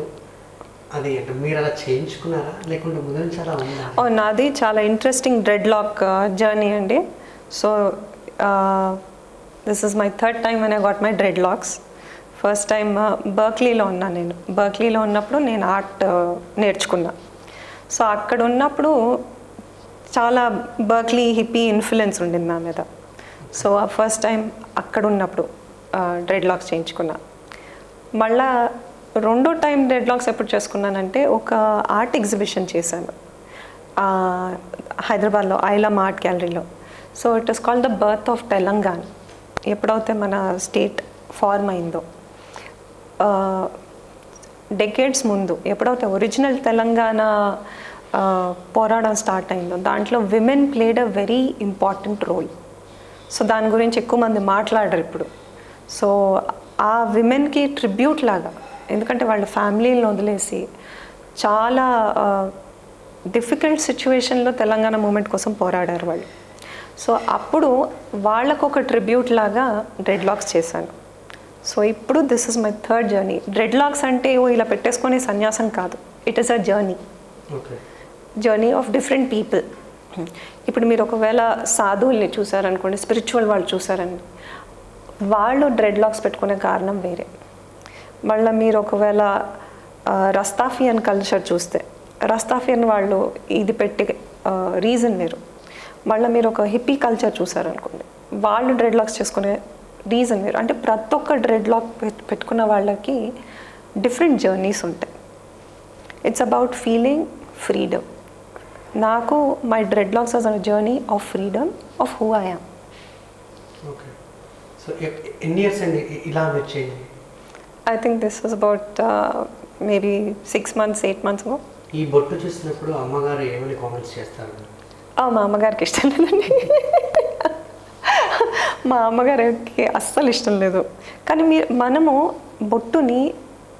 అది మీరు అలా చేయించుకున్నారా లేకుంటే ముందు నుంచి అలా ఉందా? నాది చాలా ఇంట్రెస్టింగ్ డ్రెడ్ లాక్ జర్నీ అండి. So this is my third time when I got my dreadlocks. First time బర్క్లీలో ఉన్నాను. నేను బర్క్లీలో ఉన్నప్పుడు నేను ఆర్ట్ నేర్చుకున్నా. సో అక్కడ ఉన్నప్పుడు చాలా బర్క్లీ హిప్పీ ఇన్ఫ్లుయెన్స్ ఉండింది నా మీద. సో ఫస్ట్ టైం అక్కడ ఉన్నప్పుడు డ్రెడ్ లాక్స్ చేయించుకున్నా. మళ్ళా రెండో టైం డ్రెడ్ లాక్స్ ఎప్పుడు చేసుకున్నానంటే ఒక ఆర్ట్ ఎగ్జిబిషన్ చేశాను హైదరాబాద్లో ఐలమ్ ఆర్ట్ గ్యాలరీలో. So it is called the birth of Telangana. ఎప్పుడైతే మన స్టేట్ ఫార్మ్ అయిందో డెకేడ్స్ ముందు ఎప్పుడైతే ఒరిజినల్ తెలంగాణ పోరాటం స్టార్ట్ అయిందో దాంట్లో women played a very important role. So దాని గురించి ఎక్కువ మంది మాట్లాడరు ఇప్పుడు. సో ఆ విమెన్కి ట్రిబ్యూట్ లాగా, ఎందుకంటే వాళ్ళ ఫ్యామిలీని వదిలేసి చాలా డిఫికల్ట్ సిచ్యువేషన్లో తెలంగాణ మూమెంట్ కోసం పోరాడారు వాళ్ళు. సో అప్పుడు వాళ్ళకు ఒక ట్రిబ్యూట్ లాగా డ్రెడ్ లాక్స్ చేశాను. సో ఇప్పుడు this is my third journey. Dread lakhs అంటే ఇలా పెట్టేసుకునే సన్యాసం కాదు, it is a journey. Journey of different people. ఇప్పుడు మీరు ఒకవేళ సాధువుల్ని చూసారనుకోండి, స్పిరిచువల్ వాళ్ళు చూసారని, వాళ్ళు డ్రెడ్ లాక్స్ పెట్టుకునే కారణం వేరే. మళ్ళీ మీరు ఒకవేళ రస్తాఫియన్ కల్చర్ చూస్తే రస్తాఫియన్ వాళ్ళు ఇది పెట్టి రీజన్ వేరు. మళ్ళీ మీరు ఒక హిప్పీ కల్చర్ చూసారనుకోండి, వాళ్ళు డ్రెడ్ లాక్స్ చేసుకునే రీజన్ వేరు. అంటే ప్రతి ఒక్క డ్రెడ్ లాక్ పెట్టుకున్న వాళ్ళకి డిఫరెంట్ జర్నీస్ ఉంటాయి. It's about feeling freedom. నాకు my dreadlocks was a journey of freedom of who I am. Okay. So ఎన్ని ఇయర్స్ అండి ఇలా వచ్చేది? I think this was about maybe 6 months 8 months ago. ఈ బొట్టు చూసినప్పుడు అమ్మగారు ఏమైనా కామెంట్స్ చేస్తారు? మా అమ్మగారికి ఇష్టం లేదండి. మా అమ్మగారికి అస్సలు ఇష్టం లేదు. కానీ మనము బొట్టుని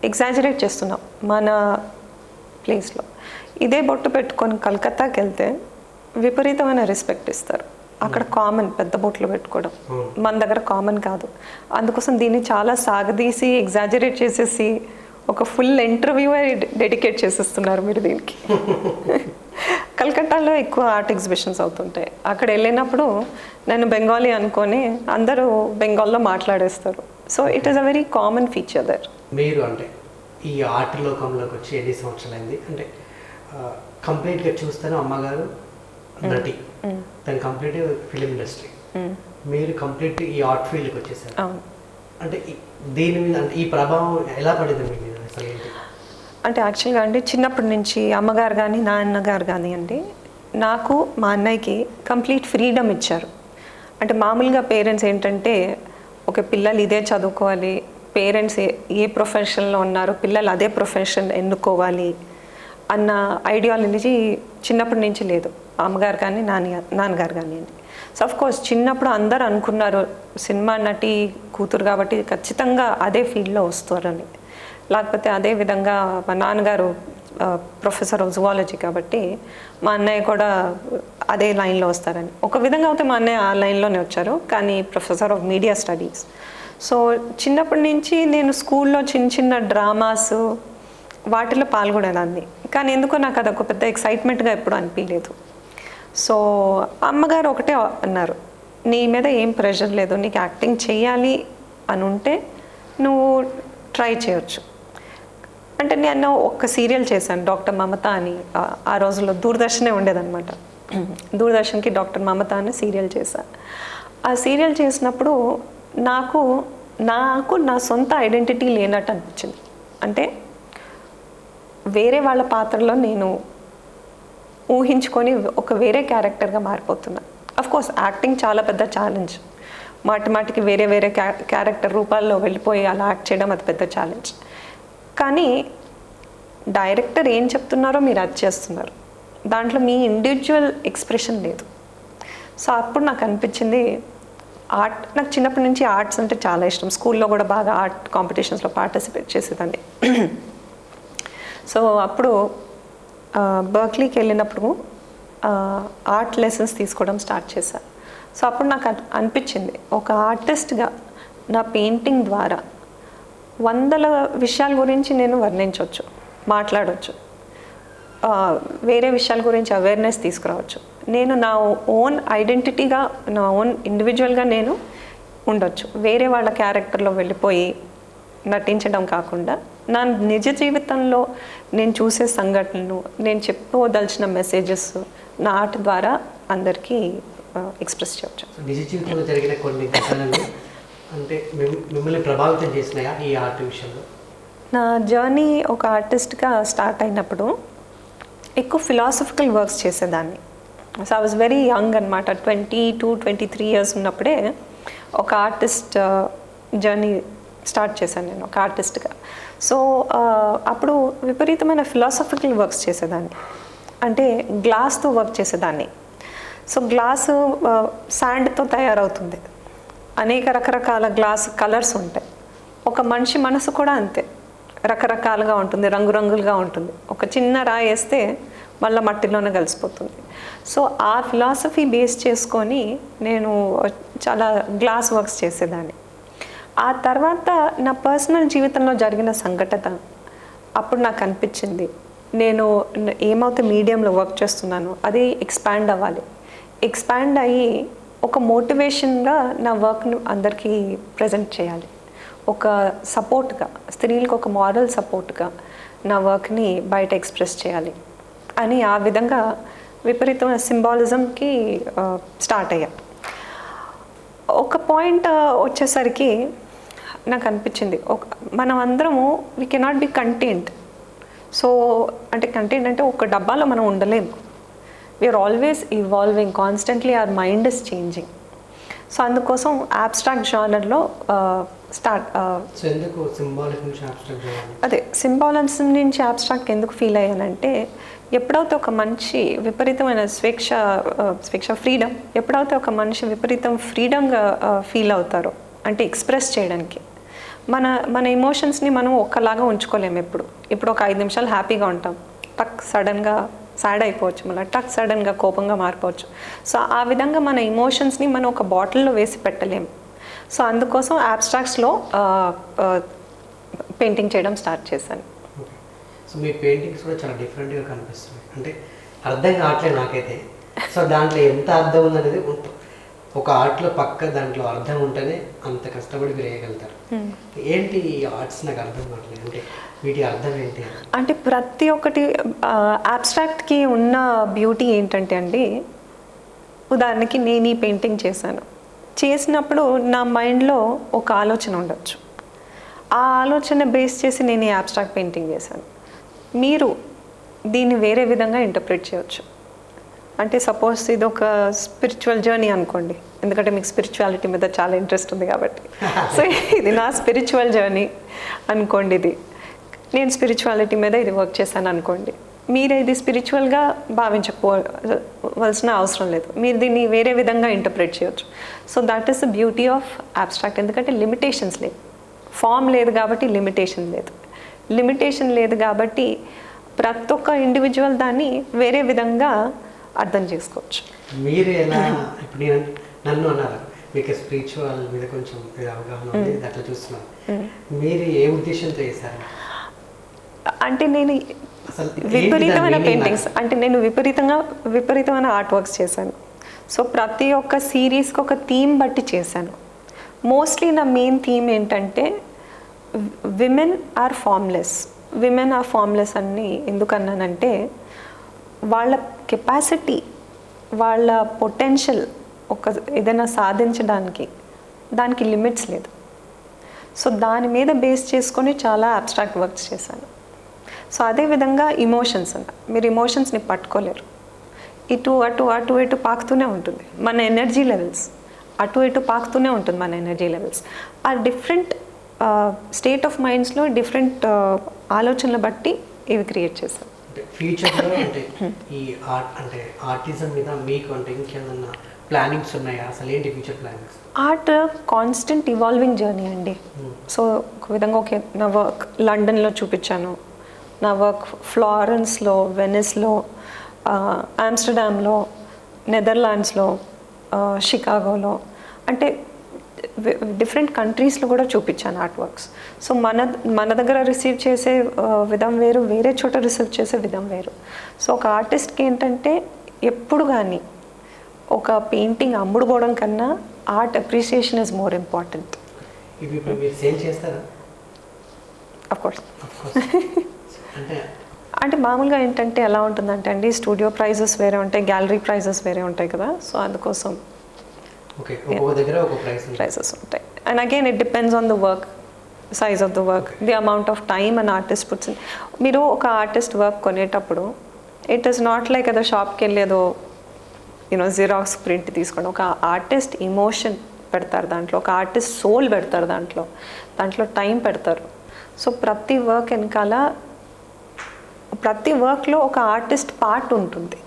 ఎగ్జాజరేట్ చేస్తున్నాం మన ప్లేస్లో. ఇదే బొట్టు పెట్టుకొని కలకత్తాకి వెళ్తే విపరీతమైన రెస్పెక్ట్ ఇస్తారు. అక్కడ కామన్ పెద్ద బొట్లు పెట్టుకోవడం, మన దగ్గర కామన్ కాదు. అందుకోసం దీన్ని చాలా సాగదీసి ఎగ్జాజరేట్ చేసేసి ఒక ఫుల్ ఇంటర్వ్యూ డెడికేట్ చేసేస్తున్నారు మీరు దీనికి. కలకత్తాలో ఎక్కువ ఆర్ట్ ఎగ్జిబిషన్స్ అవుతుంటాయి. అక్కడ వెళ్ళినప్పుడు నేను బెంగాలీ అనుకొని అందరూ బెంగాల్లో మాట్లాడేస్తారు. So it is a very common feature there. మీరు అంటే ఈ ఆర్ట్ లోకంలోకి వచ్చి ఎన్ని సంవత్సరాలైంది? అంటే కంప్లీట్గా చూస్తేనే అమ్మగారు నటి, దాని కంప్లీట్ ఫిలిం ఇండస్ట్రీ, మీరు కంప్లీట్ ఈ ఆర్ట్ ఫీల్డ్కి వచ్చేసారు. అంటే దీని మీద అంటే ఈ ప్రభావం ఎలా పడింది మీ మీద అసలు ఏంటి? అంటే యాక్చువల్గా అండి చిన్నప్పటి నుంచి అమ్మగారు కానీ నాన్నగారు కానీ అండి నాకు మా అన్నయ్యకి కంప్లీట్ ఫ్రీడమ్ ఇచ్చారు. అంటే మామూలుగా పేరెంట్స్ ఏంటంటే ఒక పిల్లలు ఇదే చదువుకోవాలి, పేరెంట్స్ ఏ ప్రొఫెషన్లో ఉన్నారో పిల్లలు అదే ప్రొఫెషన్ ఎన్నుకోవాలి అన్న ఐడియాలజీ చిన్నప్పటి నుంచి లేదు అమ్మగారు కానీ నాన్నగారు కానివ్వండి. సో ఆఫ్ కోర్స్ చిన్నప్పుడు అందరు అనుకున్నారు సినిమా నటి కూతురు కాబట్టి ఖచ్చితంగా అదే ఫీల్డ్లో వస్తారని, లేకపోతే అదే విధంగా మా నాన్నగారు ప్రొఫెసర్ ఆఫ్ జువాలజీ కాబట్టి మా అన్నయ్య కూడా అదే లైన్లో వస్తారని. ఒక విధంగా అయితే మా అన్నయ్య ఆ లైన్లోనే వచ్చారు, కానీ professor of media studies. So చిన్నప్పటి నుంచి నేను స్కూల్లో చిన్న చిన్న డ్రామాస్ వాటిలో పాల్గొనేదాన్ని, కానీ ఎందుకో నాకు అదొక పెద్ద ఎక్సైట్మెంట్గా ఎప్పుడు అనిపించలేదు. సో అమ్మగారు ఒకటే అన్నారు, నీ మీద ఏం ప్రెషర్ లేదు, నీకు యాక్టింగ్ చేయాలి అని ఉంటే నువ్వు ట్రై చేయొచ్చు. అంటే నేను ఒక సీరియల్ చేశాను డాక్టర్ మమత అని. ఆ రోజుల్లో దూరదర్శనే ఉండేదన్నమాట. దూరదర్శన్కి డాక్టర్ మమత అని సీరియల్ చేశాను. ఆ సీరియల్ చేసినప్పుడు నాకు నా సొంత ఐడెంటిటీ లేనట్టు అనిపించింది. అంటే వేరే వాళ్ళ పాత్రలో నేను ఊహించుకొని ఒక వేరే క్యారెక్టర్గా మారిపోతున్నా. అఫ్కోర్స్ యాక్టింగ్ చాలా పెద్ద ఛాలెంజ్, మాటికి వేరే వేరే క్యారెక్టర్ రూపాల్లో వెళ్ళిపోయి అలా యాక్ట్ చేయడం అది పెద్ద ఛాలెంజ్. కానీ డైరెక్టర్ ఏం చెప్తున్నారో మీరు అది చేస్తున్నారు, దాంట్లో మీ ఇండివిజువల్ ఎక్స్ప్రెషన్ లేదు. సో అప్పుడు నాకు అనిపించింది ఆర్ట్, నాకు చిన్నప్పటి నుంచి ఆర్ట్స్ అంటే చాలా ఇష్టం. స్కూల్లో కూడా బాగా ఆర్ట్ కాంపిటీషన్స్లో పార్టిసిపేట్ చేసేదాన్ని. సో అప్పుడు బర్క్లీకి వెళ్ళినప్పుడు ఆర్ట్ లెసన్స్ తీసుకోవడం స్టార్ట్ చేశాను. సో అప్పుడు నాకు అనిపించింది ఒక ఆర్టిస్ట్గా నా పెయింటింగ్ ద్వారా వందల విషయాల గురించి నేను వర్ణించవచ్చు, మాట్లాడవచ్చు, వేరే విషయాల గురించి అవేర్నెస్ తీసుకురావచ్చు. నేను నా ఓన్ ఐడెంటిటీగా, నా ఓన్ ఇండివిజువల్గా నేను ఉండొచ్చు. వేరే వాళ్ళ క్యారెక్టర్లో వెళ్ళిపోయి నటించడం కాకుండా నా నిజ జీవితంలో నేను చూసే సంఘటనలు, నేను చెప్పుకోదలిచిన మెసేజెస్ నా ఆర్ట్ ద్వారా అందరికీ ఎక్స్ప్రెస్ చేయవచ్చు. నిజ జీవితంలో జరిగిన కొన్ని ఘటనలు అంటే మిమ్మల్ని ప్రభావితం చేసినాయా ఈ ఆర్ట్ విషయంలో? నా జర్నీ ఒక ఆర్టిస్ట్గా స్టార్ట్ అయినప్పుడు ఎక్కువ ఫిలాసఫికల్ వర్క్స్ చేసేదాన్ని. So I was very young అనమాట. 22-23 ఇయర్స్ ఉన్నప్పుడే ఒక ఆర్టిస్ట్ జర్నీ స్టార్ట్ చేశాను నేను ఒక ఆర్టిస్ట్గా. సో అప్పుడు విపరీతమైన ఫిలాసఫికల్ వర్క్స్ చేసేదాన్ని. అంటే గ్లాస్తో వర్క్ చేసేదాన్ని. సో గ్లాసు శాండ్తో తయారవుతుంది, అనేక రకరకాల గ్లాస్ కలర్స్ ఉంటాయి. ఒక మనిషి మనసు కూడా అంతే, రకరకాలుగా ఉంటుంది, రంగురంగులుగా ఉంటుంది. ఒక చిన్న రాయి వేస్తే మళ్ళీ మట్టిలోనే కలిసిపోతుంది. సో ఆ ఫిలాసఫీ బేస్ చేసుకొని నేను చాలా గ్లాస్ వర్క్స్ చేసేదాన్ని. ఆ తర్వాత నా పర్సనల్ జీవితంలో జరిగిన సంఘటన అప్పుడు నాకు అనిపించింది, నేను ఏమైతే మీడియంలో వర్క్ చేస్తున్నానో అది ఎక్స్పాండ్ అవ్వాలి. ఎక్స్పాండ్ అయ్యి ఒక మోటివేషన్గా నా వర్క్ను అందరికీ ప్రజెంట్ చేయాలి. ఒక సపోర్ట్గా, స్త్రీలకు ఒక మారల్ సపోర్ట్గా నా వర్క్ని బయట ఎక్స్ప్రెస్ చేయాలి అని ఆ విధంగా విపరీతమైన సింబాలిజంకి స్టార్ట్ అయ్యా. ఒక పాయింట్ వచ్చేసరికి నాకు అనిపించింది, మనం అందరము we cannot be content. So అంటే కంటెంట్ అంటే ఒక డబ్బాలో మనం ఉండలేము. We're always evolving, constantly our mind is changing. So అందుకోసం అబ్స్ట్రాక్ట్ జానర్లో అదే సింబాలిజం నుంచి అబ్స్ట్రాక్ట్ ఎందుకు ఫీల్ అయ్యానంటే, ఎప్పుడైతే ఒక మనిషి విపరీతమైన స్వేచ్ఛ ఫ్రీడమ్, ఎప్పుడైతే ఒక మనిషి విపరీతం ఫ్రీడమ్గా ఫీల్ అవుతారో అంటే ఎక్స్ప్రెస్ చేయడానికి, మన ఎమోషన్స్ని మనం ఒక్కలాగా ఉంచుకోలేము. ఇప్పుడు ఒక 5 నిమిషాలు హ్యాపీగా ఉంటాం, టక్ సడన్గా సాడ్ అయిపోవచ్చు, మళ్ళీ టక్ సడన్గా కోపంగా మారిపోవచ్చు. సో ఆ విధంగా మన ఎమోషన్స్ని మనం ఒక బాటిల్లో వేసి పెట్టలేము. సో అందుకోసం అబ్స్ట్రాక్ట్స్లో పెయింటింగ్ చేయడం స్టార్ట్ చేశాను. ఓకే. సో మీ పెయింటింగ్స్ కూడా చాలా డిఫరెంట్గా కనిపిస్తున్నాయి. అంటే అర్థం కావట్లేదు నాకైతే. సో దాంట్లో ఎంత అర్థం ఉందనేది ఒక ఆర్ట్లో పక్క దాంట్లో అర్థం ఉంటేనే అంత కష్టపడి మీరు వేయగలుగుతారు. ఏంటి ఈ ఆర్ట్స్ నాకు అర్థం కావట్లేదు, అంటే వీటి అర్థం ఏంటి? అంటే ప్రతి ఒక్కటి అబ్స్ట్రాక్ట్కి ఉన్న బ్యూటీ ఏంటంటే అండి, ఉదాహరణకి నేను ఈ పెయింటింగ్ చేసినప్పుడు నా మైండ్లో ఒక ఆలోచన ఉండొచ్చు. ఆ ఆలోచన బేస్ చేసి నేను ఈ అబ్స్ట్రాక్ట్ పెయింటింగ్ చేశాను. మీరు దీన్ని వేరే విధంగా ఇంటర్ప్రిట్ చేయవచ్చు. అంటే సపోజ్ ఇది ఒక స్పిరిచువల్ జర్నీ అనుకోండి, ఎందుకంటే మీకు స్పిరిచువాలిటీ మీద చాలా ఇంట్రెస్ట్ ఉంది కాబట్టి. సో ఇది నా స్పిరిచువల్ జర్నీ అనుకోండి. ఇది నేను స్పిరిచువాలిటీ మీద ఇది వర్క్ చేశాను అనుకోండి. మీరు ఇది స్పిరిచువల్గా భావించకపోవలసిన అవసరం లేదు. మీరు దీన్ని వేరే విధంగా ఇంటర్ప్రిట్ చేయొచ్చు. So that is the beauty of abstract. ఎందుకంటే లిమిటేషన్స్ లేవు, ఫామ్ లేదు కాబట్టి లిమిటేషన్ లేదు కాబట్టి ప్రతి ఒక్క ఇండివిజువల్ దాన్ని వేరే విధంగా అర్థం చేసుకోవచ్చు. మీరు ఎలా ఇప్పుడు నన్ను అన్నారు మీకు స్పిరిచువల్ మీద కొంచెం అవగాహన ఉంది, అట్లా చూస్తున్నాను. మీరు ఏ ఉద్దేశంతో చేశారు? అంటే నేను విపరీతమైన పెయింటింగ్స్, అంటే నేను విపరీతమైన ఆర్ట్ వర్క్స్ చేశాను. సో ప్రతి ఒక్క సిరీస్కి ఒక థీమ్ బట్టి చేశాను. మోస్ట్లీ నా మెయిన్ థీమ్ ఏంటంటే విమెన్ ఆర్ ఫార్మ్లెస్ అని ఎందుకన్నానంటే వాళ్ళ కెపాసిటీ, వాళ్ళ పొటెన్షియల్ ఏదైనా సాధించడానికి దానికి లిమిట్స్ లేదు. సో దాని మీద బేస్ చేసుకొని చాలా అబ్స్ట్రాక్ట్ వర్క్స్ చేశాను. సో అదేవిధంగా ఇమోషన్స్ మీరు ఇమోషన్స్ని పట్టుకోలేరు. ఇటు పాకుతూనే ఉంటుంది మన ఎనర్జీ లెవెల్స్, పాకుతూనే ఉంటుంది మన ఎనర్జీ లెవెల్స్. ఆ డిఫరెంట్ స్టేట్ ఆఫ్ మైండ్స్లో డిఫరెంట్ ఆలోచనలు బట్టి ఇవి క్రియేట్ చేశాను. ఫ్యూచర్లో అంటే ఈ ఆర్ట్ అంటే ఆర్టిజం మీద మీకు అంటే ఇంకేమన్నా ప్లానింగ్స్ ఉన్నాయా? అసలు ఏంటి future plannings? Art constant evolving journey అండి. సో ఒక విధంగా ఓకే, నా వర్క్ లండన్లో చూపించాను, నా వర్క్ ఫ్లారెన్స్లో, వెనిస్లో, ఆమ్స్టర్డామ్లో, నెదర్లాండ్స్లో, షికాగోలో, అంటే డిఫరెంట్ కంట్రీస్లో కూడా చూపించాను ఆర్ట్ వర్క్స్. సో మన దగ్గర రిసీవ్ చేసే విధం వేరు, వేరే చోట రిసీవ్ చేసే విధం వేరు. సో ఒక ఆర్టిస్ట్కి ఏంటంటే ఎప్పుడు కానీ ఒక పెయింటింగ్ అమ్ముడుపోవడం కన్నా art appreciation is more important. ఇవి మీరు సేల్ చేస్తారా? Of course. అంటే మామూలుగా ఏంటంటే ఎలా ఉంటుందంటే అండి, స్టూడియో ప్రైజెస్ వేరే ఉంటాయి, గ్యాలరీ ప్రైజెస్ వేరే ఉంటాయి కదా. సో అందుకోసం ప్రైజెస్ ఉంటాయి. And again it depends on the work, size of the work, the amount of time and artist puts in. మీరు ఒక ఆర్టిస్ట్ వర్క్ కొనేటప్పుడు ఇట్ ఈస్ నాట్ లైక్ ఏదో షాప్కి వెళ్ళి ఏదో జిరాక్స్ ప్రింట్ తీసుకోండి. ఒక ఆర్టిస్ట్ ఇమోషన్ పెడతారు దాంట్లో, ఒక ఆర్టిస్ట్ సోల్ పెడతారు దాంట్లో టైం పెడతారు. సో ప్రతి వర్క్ వెనకాల, ప్రతి వర్క్లో ఒక ఆర్టిస్ట్ పార్ట్ ఉంటుంది.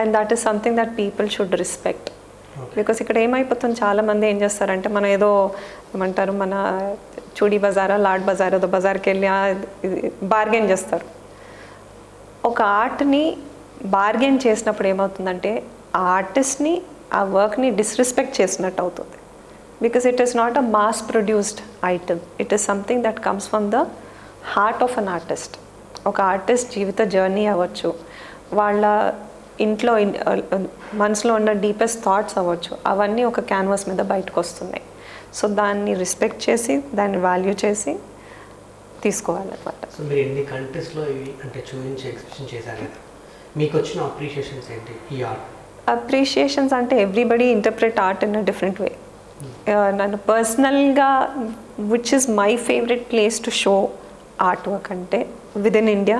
And that is something that people should respect. Because ఇక్కడ ఏమైపోతుంది, చాలామంది ఏం చేస్తారంటే మన ఏదో ఏమంటారు, మన చూడీ బజారా, లాడ్ బజార్, ఏదో బజార్కి వెళ్ళి బార్గెన్ చేస్తారు. ఒక ఆర్ట్ని బార్గెన్ చేసినప్పుడు ఏమవుతుందంటే ఆ ఆర్టిస్ట్ని, ఆ వర్క్ని డిస్రెస్పెక్ట్ చేసినట్టు అవుతుంది. Because it is not a mass produced item, it is something that comes from the heart of an artist. ఒక ఆర్టిస్ట్ జీవిత జర్నీ అవ్వచ్చు, వాళ్ళ ఇంట్లో మనసులో ఉన్న డీపెస్ట్ థాట్స్ అవ్వచ్చు, అవన్నీ ఒక క్యాన్వాస్ మీద బయటకు వస్తున్నాయి. సో దాన్ని రెస్పెక్ట్ చేసి, దాన్ని వాల్యూ చేసి తీసుకోవాలన్నమాట. సో మీరు ఎన్ని కంట్రీస్లో ఇవి అంటే చూపించి ఎగ్జిబిషన్ చేశారు కదా, మీకు వచ్చిన అప్రిషియేషన్స్ ఏంటి ఈ ఆర్ట్? అప్రిషియేషన్స్ అంటే everybody interpret art in a different way. నన్ను పర్సనల్గా which is my favourite place to show art work అంటే విదిన్ ఇండియా,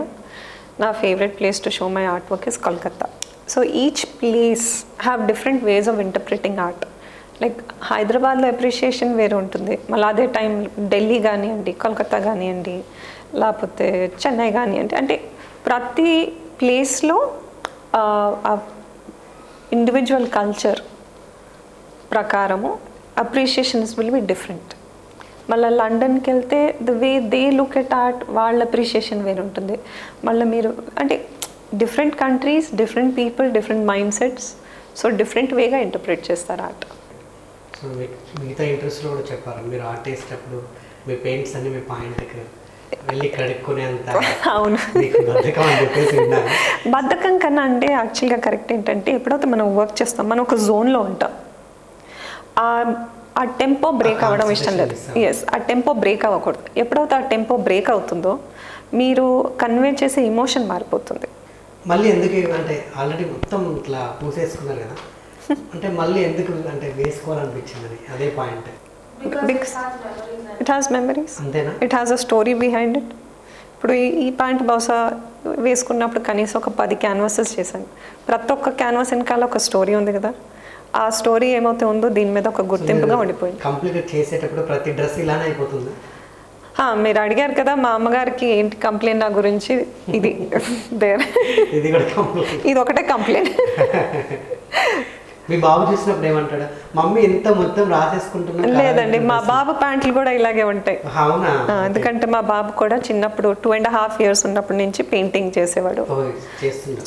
నా favourite place to show my art work is Kolkata. So each place have different ways of interpreting art. Like హైదరాబాద్లో అప్రిషియేషన్ వేరే ఉంటుంది, మళ్ళీ అదే టైం ఢిల్లీ కానివ్వండి, కోల్కతా కానివ్వండి, లేకపోతే చెన్నై కానివ్వండి, అంటే ప్రతి ప్లేస్లో ఇండివిజువల్ కల్చర్ ప్రకారము అప్రిషియేషన్స్ విల్ బి డిఫరెంట్. మళ్ళీ లండన్కి వెళ్తే the way they look at art, వాళ్ళ అప్రిషియేషన్ వేరు ఉంటుంది. మళ్ళీ మీరు అంటే different countries, different people, different mindsets, so different వేగా ఇంటర్ప్రిట్ చేస్తారు ఆర్ట్. సో మిగతా ఇంట్రెస్ట్లో కూడా చెప్పారు, మీరు ఆర్ట్ వేసేటప్పుడు మీ పెయింట్స్ అన్ని మీ పాయింట్కి వెళ్ళి కడుక్కునేంత అవును. మీకు బద్ధకం అని చెప్పేసి విన్నాను. బద్ధకం కన్నా అంటే యాక్చువల్గా కరెక్ట్ ఏంటంటే ఎప్పుడైతే మనం వర్క్ చేస్తాం మనం ఒక జోన్లో ఉంటాం. ఆ టెంపో బ్రేక్ అవ్వడం ఇష్టం లేదు. ఎస్, ఆ టెంపో బ్రేక్ అవ్వకూడదు. ఎప్పుడైతే ఆ టెంపో బ్రేక్ అవుతుందో మీరు కన్వే చేసే ఎమోషన్ మారిపోతుంది. మళ్ళీ ఎందుకు అంటే ఆల్రెడీ మొత్తం ఇట్లా పూసేసుకున్నారు కదా, అంటే మళ్ళీ ఎందుకు అంటే వేసుకోవాలనిపించింది అదే point. Because it has memories, అంతేనా? It has a story behind it. ఇప్పుడు ఈ పాయింట్ బహుశా వేసుకున్నప్పుడు కనీసం ఒక 10 క్యాన్వాసెస్ చేశాను. ప్రతి ఒక్క క్యాన్వాస్ వెనకాల ఒక స్టోరీ ఉంది కదా, ఆ స్టోరీ ఏమైతే ఉందో దీని మీద ఒక గుర్తింపుగా ఉండిపోయింది. కంప్లీట్ చేసేటప్పుడు ప్రతి డ్రెస్ ఇలానే అయిపోతుంది. మీరు అడిగారు కదా మా అమ్మగారికి ఏంటి కంప్లైంట్ నా గురించి, ఇది ఇది కూడా కంప్లీట్, ఇది ఒకటే కంప్లైంట్. మీ బాబు చూసినప్పుడు ఏమంటాడు, మమ్మీ ఎంత మొత్తం రాసేసుకుంటున్నా? లేదండి, మా బాబు ప్యాంట్లు కూడా ఇలాగే ఉంటాయి. అవునా? ఎందుకంటే మా బాబు కూడా చిన్నప్పుడు 2.5 years ఉన్నప్పటి నుంచి పెయింటింగ్ చేసేవాడు,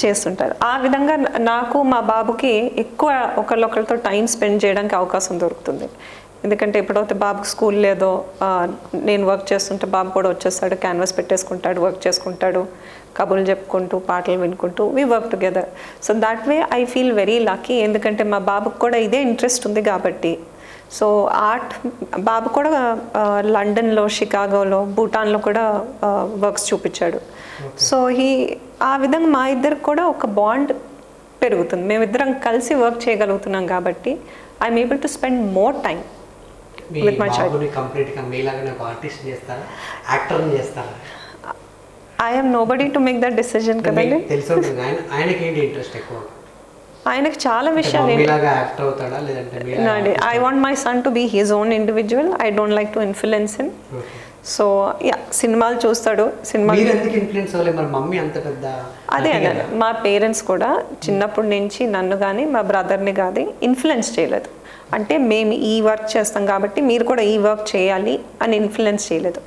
చేస్తుంటారు. ఆ విధంగా నాకు మా బాబుకి ఎక్కువ ఒకళ్ళొకరితో టైం స్పెండ్ చేయడానికి అవకాశం దొరుకుతుంది. ఎందుకంటే ఎప్పుడైతే బాబుకి స్కూల్ లేదో నేను వర్క్ చేస్తుంటే బాబు కూడా వచ్చేస్తాడు, క్యాన్వాస్ పెట్టేసుకుంటాడు, వర్క్ చేసుకుంటాడు, కబుర్లు చెప్పుకుంటూ పాటలు వినుకుంటూ we work together. So that way I feel very lucky. ఎందుకంటే మా బాబుకి కూడా ఇదే ఇంట్రెస్ట్ ఉంది కాబట్టి. సో ఆర్ట్ బాబు కూడా లండన్లో, షికాగోలో, భూటాన్లో కూడా వర్క్స్ చూపించాడు. సో ఆ విధంగా మా ఇద్దరికి కూడా ఒక బాండ్ పెరుగుతుంది. మేమిద్దరం కలిసి వర్క్ చేయగలుగుతున్నాం కాబట్టి I'm able to spend more time with my child. I am nobody to make that decision కదండి. ఆయనకు చాలా విషయాలు I want my son to be his own individual. I don't like to influence him. So yeah, సినిమాలు చూస్తాడు. అదే అన్నాను, మా పేరెంట్స్ కూడా చిన్నప్పటి నుంచి నన్ను కానీ మా బ్రదర్ని కానీ ఇన్ఫ్లుయెన్స్ చేయలేదు. అంటే మేము ఈ వర్క్ చేస్తాం కాబట్టి మీరు కూడా ఈ వర్క్ చేయాలి అని ఇన్ఫ్లుయెన్స్ చేయలేదు.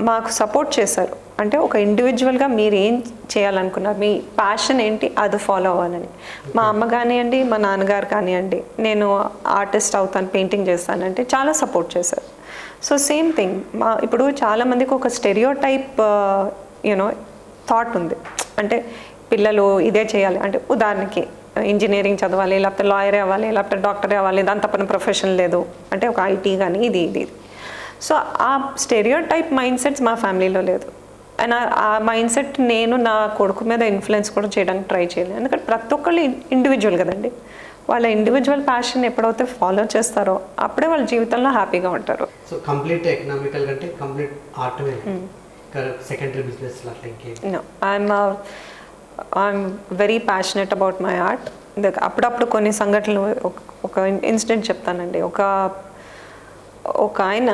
మాకు సపోర్ట్ చేశారు. అంటే ఒక ఇండివిజువల్గా మీరు ఏం చేయాలనుకున్నారు, మీ ప్యాషన్ ఏంటి అది ఫాలో అవ్వాలని. మా అమ్మ కానివ్వండి, మా నాన్నగారు కానివ్వండి, నేను ఆర్టిస్ట్ అవుతాను, పెయింటింగ్ చేస్తానంటే చాలా సపోర్ట్ చేశారు. సో సేమ్ థింగ్ ఇప్పుడు చాలామందికి ఒక స్టెరియో టైప్ థాట్ ఉంది. అంటే పిల్లలు ఇదే చేయాలి అంటే, ఉదాహరణకి ఇంజనీరింగ్ చదవాలి, లేకపోతే లాయరే అవ్వాలి, లేకపోతే డాక్టరే అవ్వాలి, దాని తప్పని ప్రొఫెషన్ లేదు అంటే ఒక ఐటీ కానీ ఇది. సో ఆ స్టెరియో టైప్ మైండ్ సెట్స్ మా ఫ్యామిలీలో లేదు. అండ్ ఆ మైండ్ సెట్ నేను నా కొడుకు మీద ఇన్ఫ్లుయెన్స్ కూడా చేయడానికి ట్రై చేయలేదు. ఎందుకంటే ప్రతి ఒక్కళ్ళు ఇండివిజువల్ కదండి. వాళ్ళ ఇండివిజువల్ ప్యాషన్ ఎప్పుడైతే ఫాలో చేస్తారో అప్పుడే వాళ్ళ జీవితంలో హ్యాపీగా ఉంటారు. సో కంప్లీట్ ఎకనామికల్ అంటే complete art secondary business I'm very passionate about my art. అప్పుడప్పుడు కొన్ని సంఘటనలు, ఒక ఇన్సిడెంట్ చెప్తానండి. ఒక ఆయన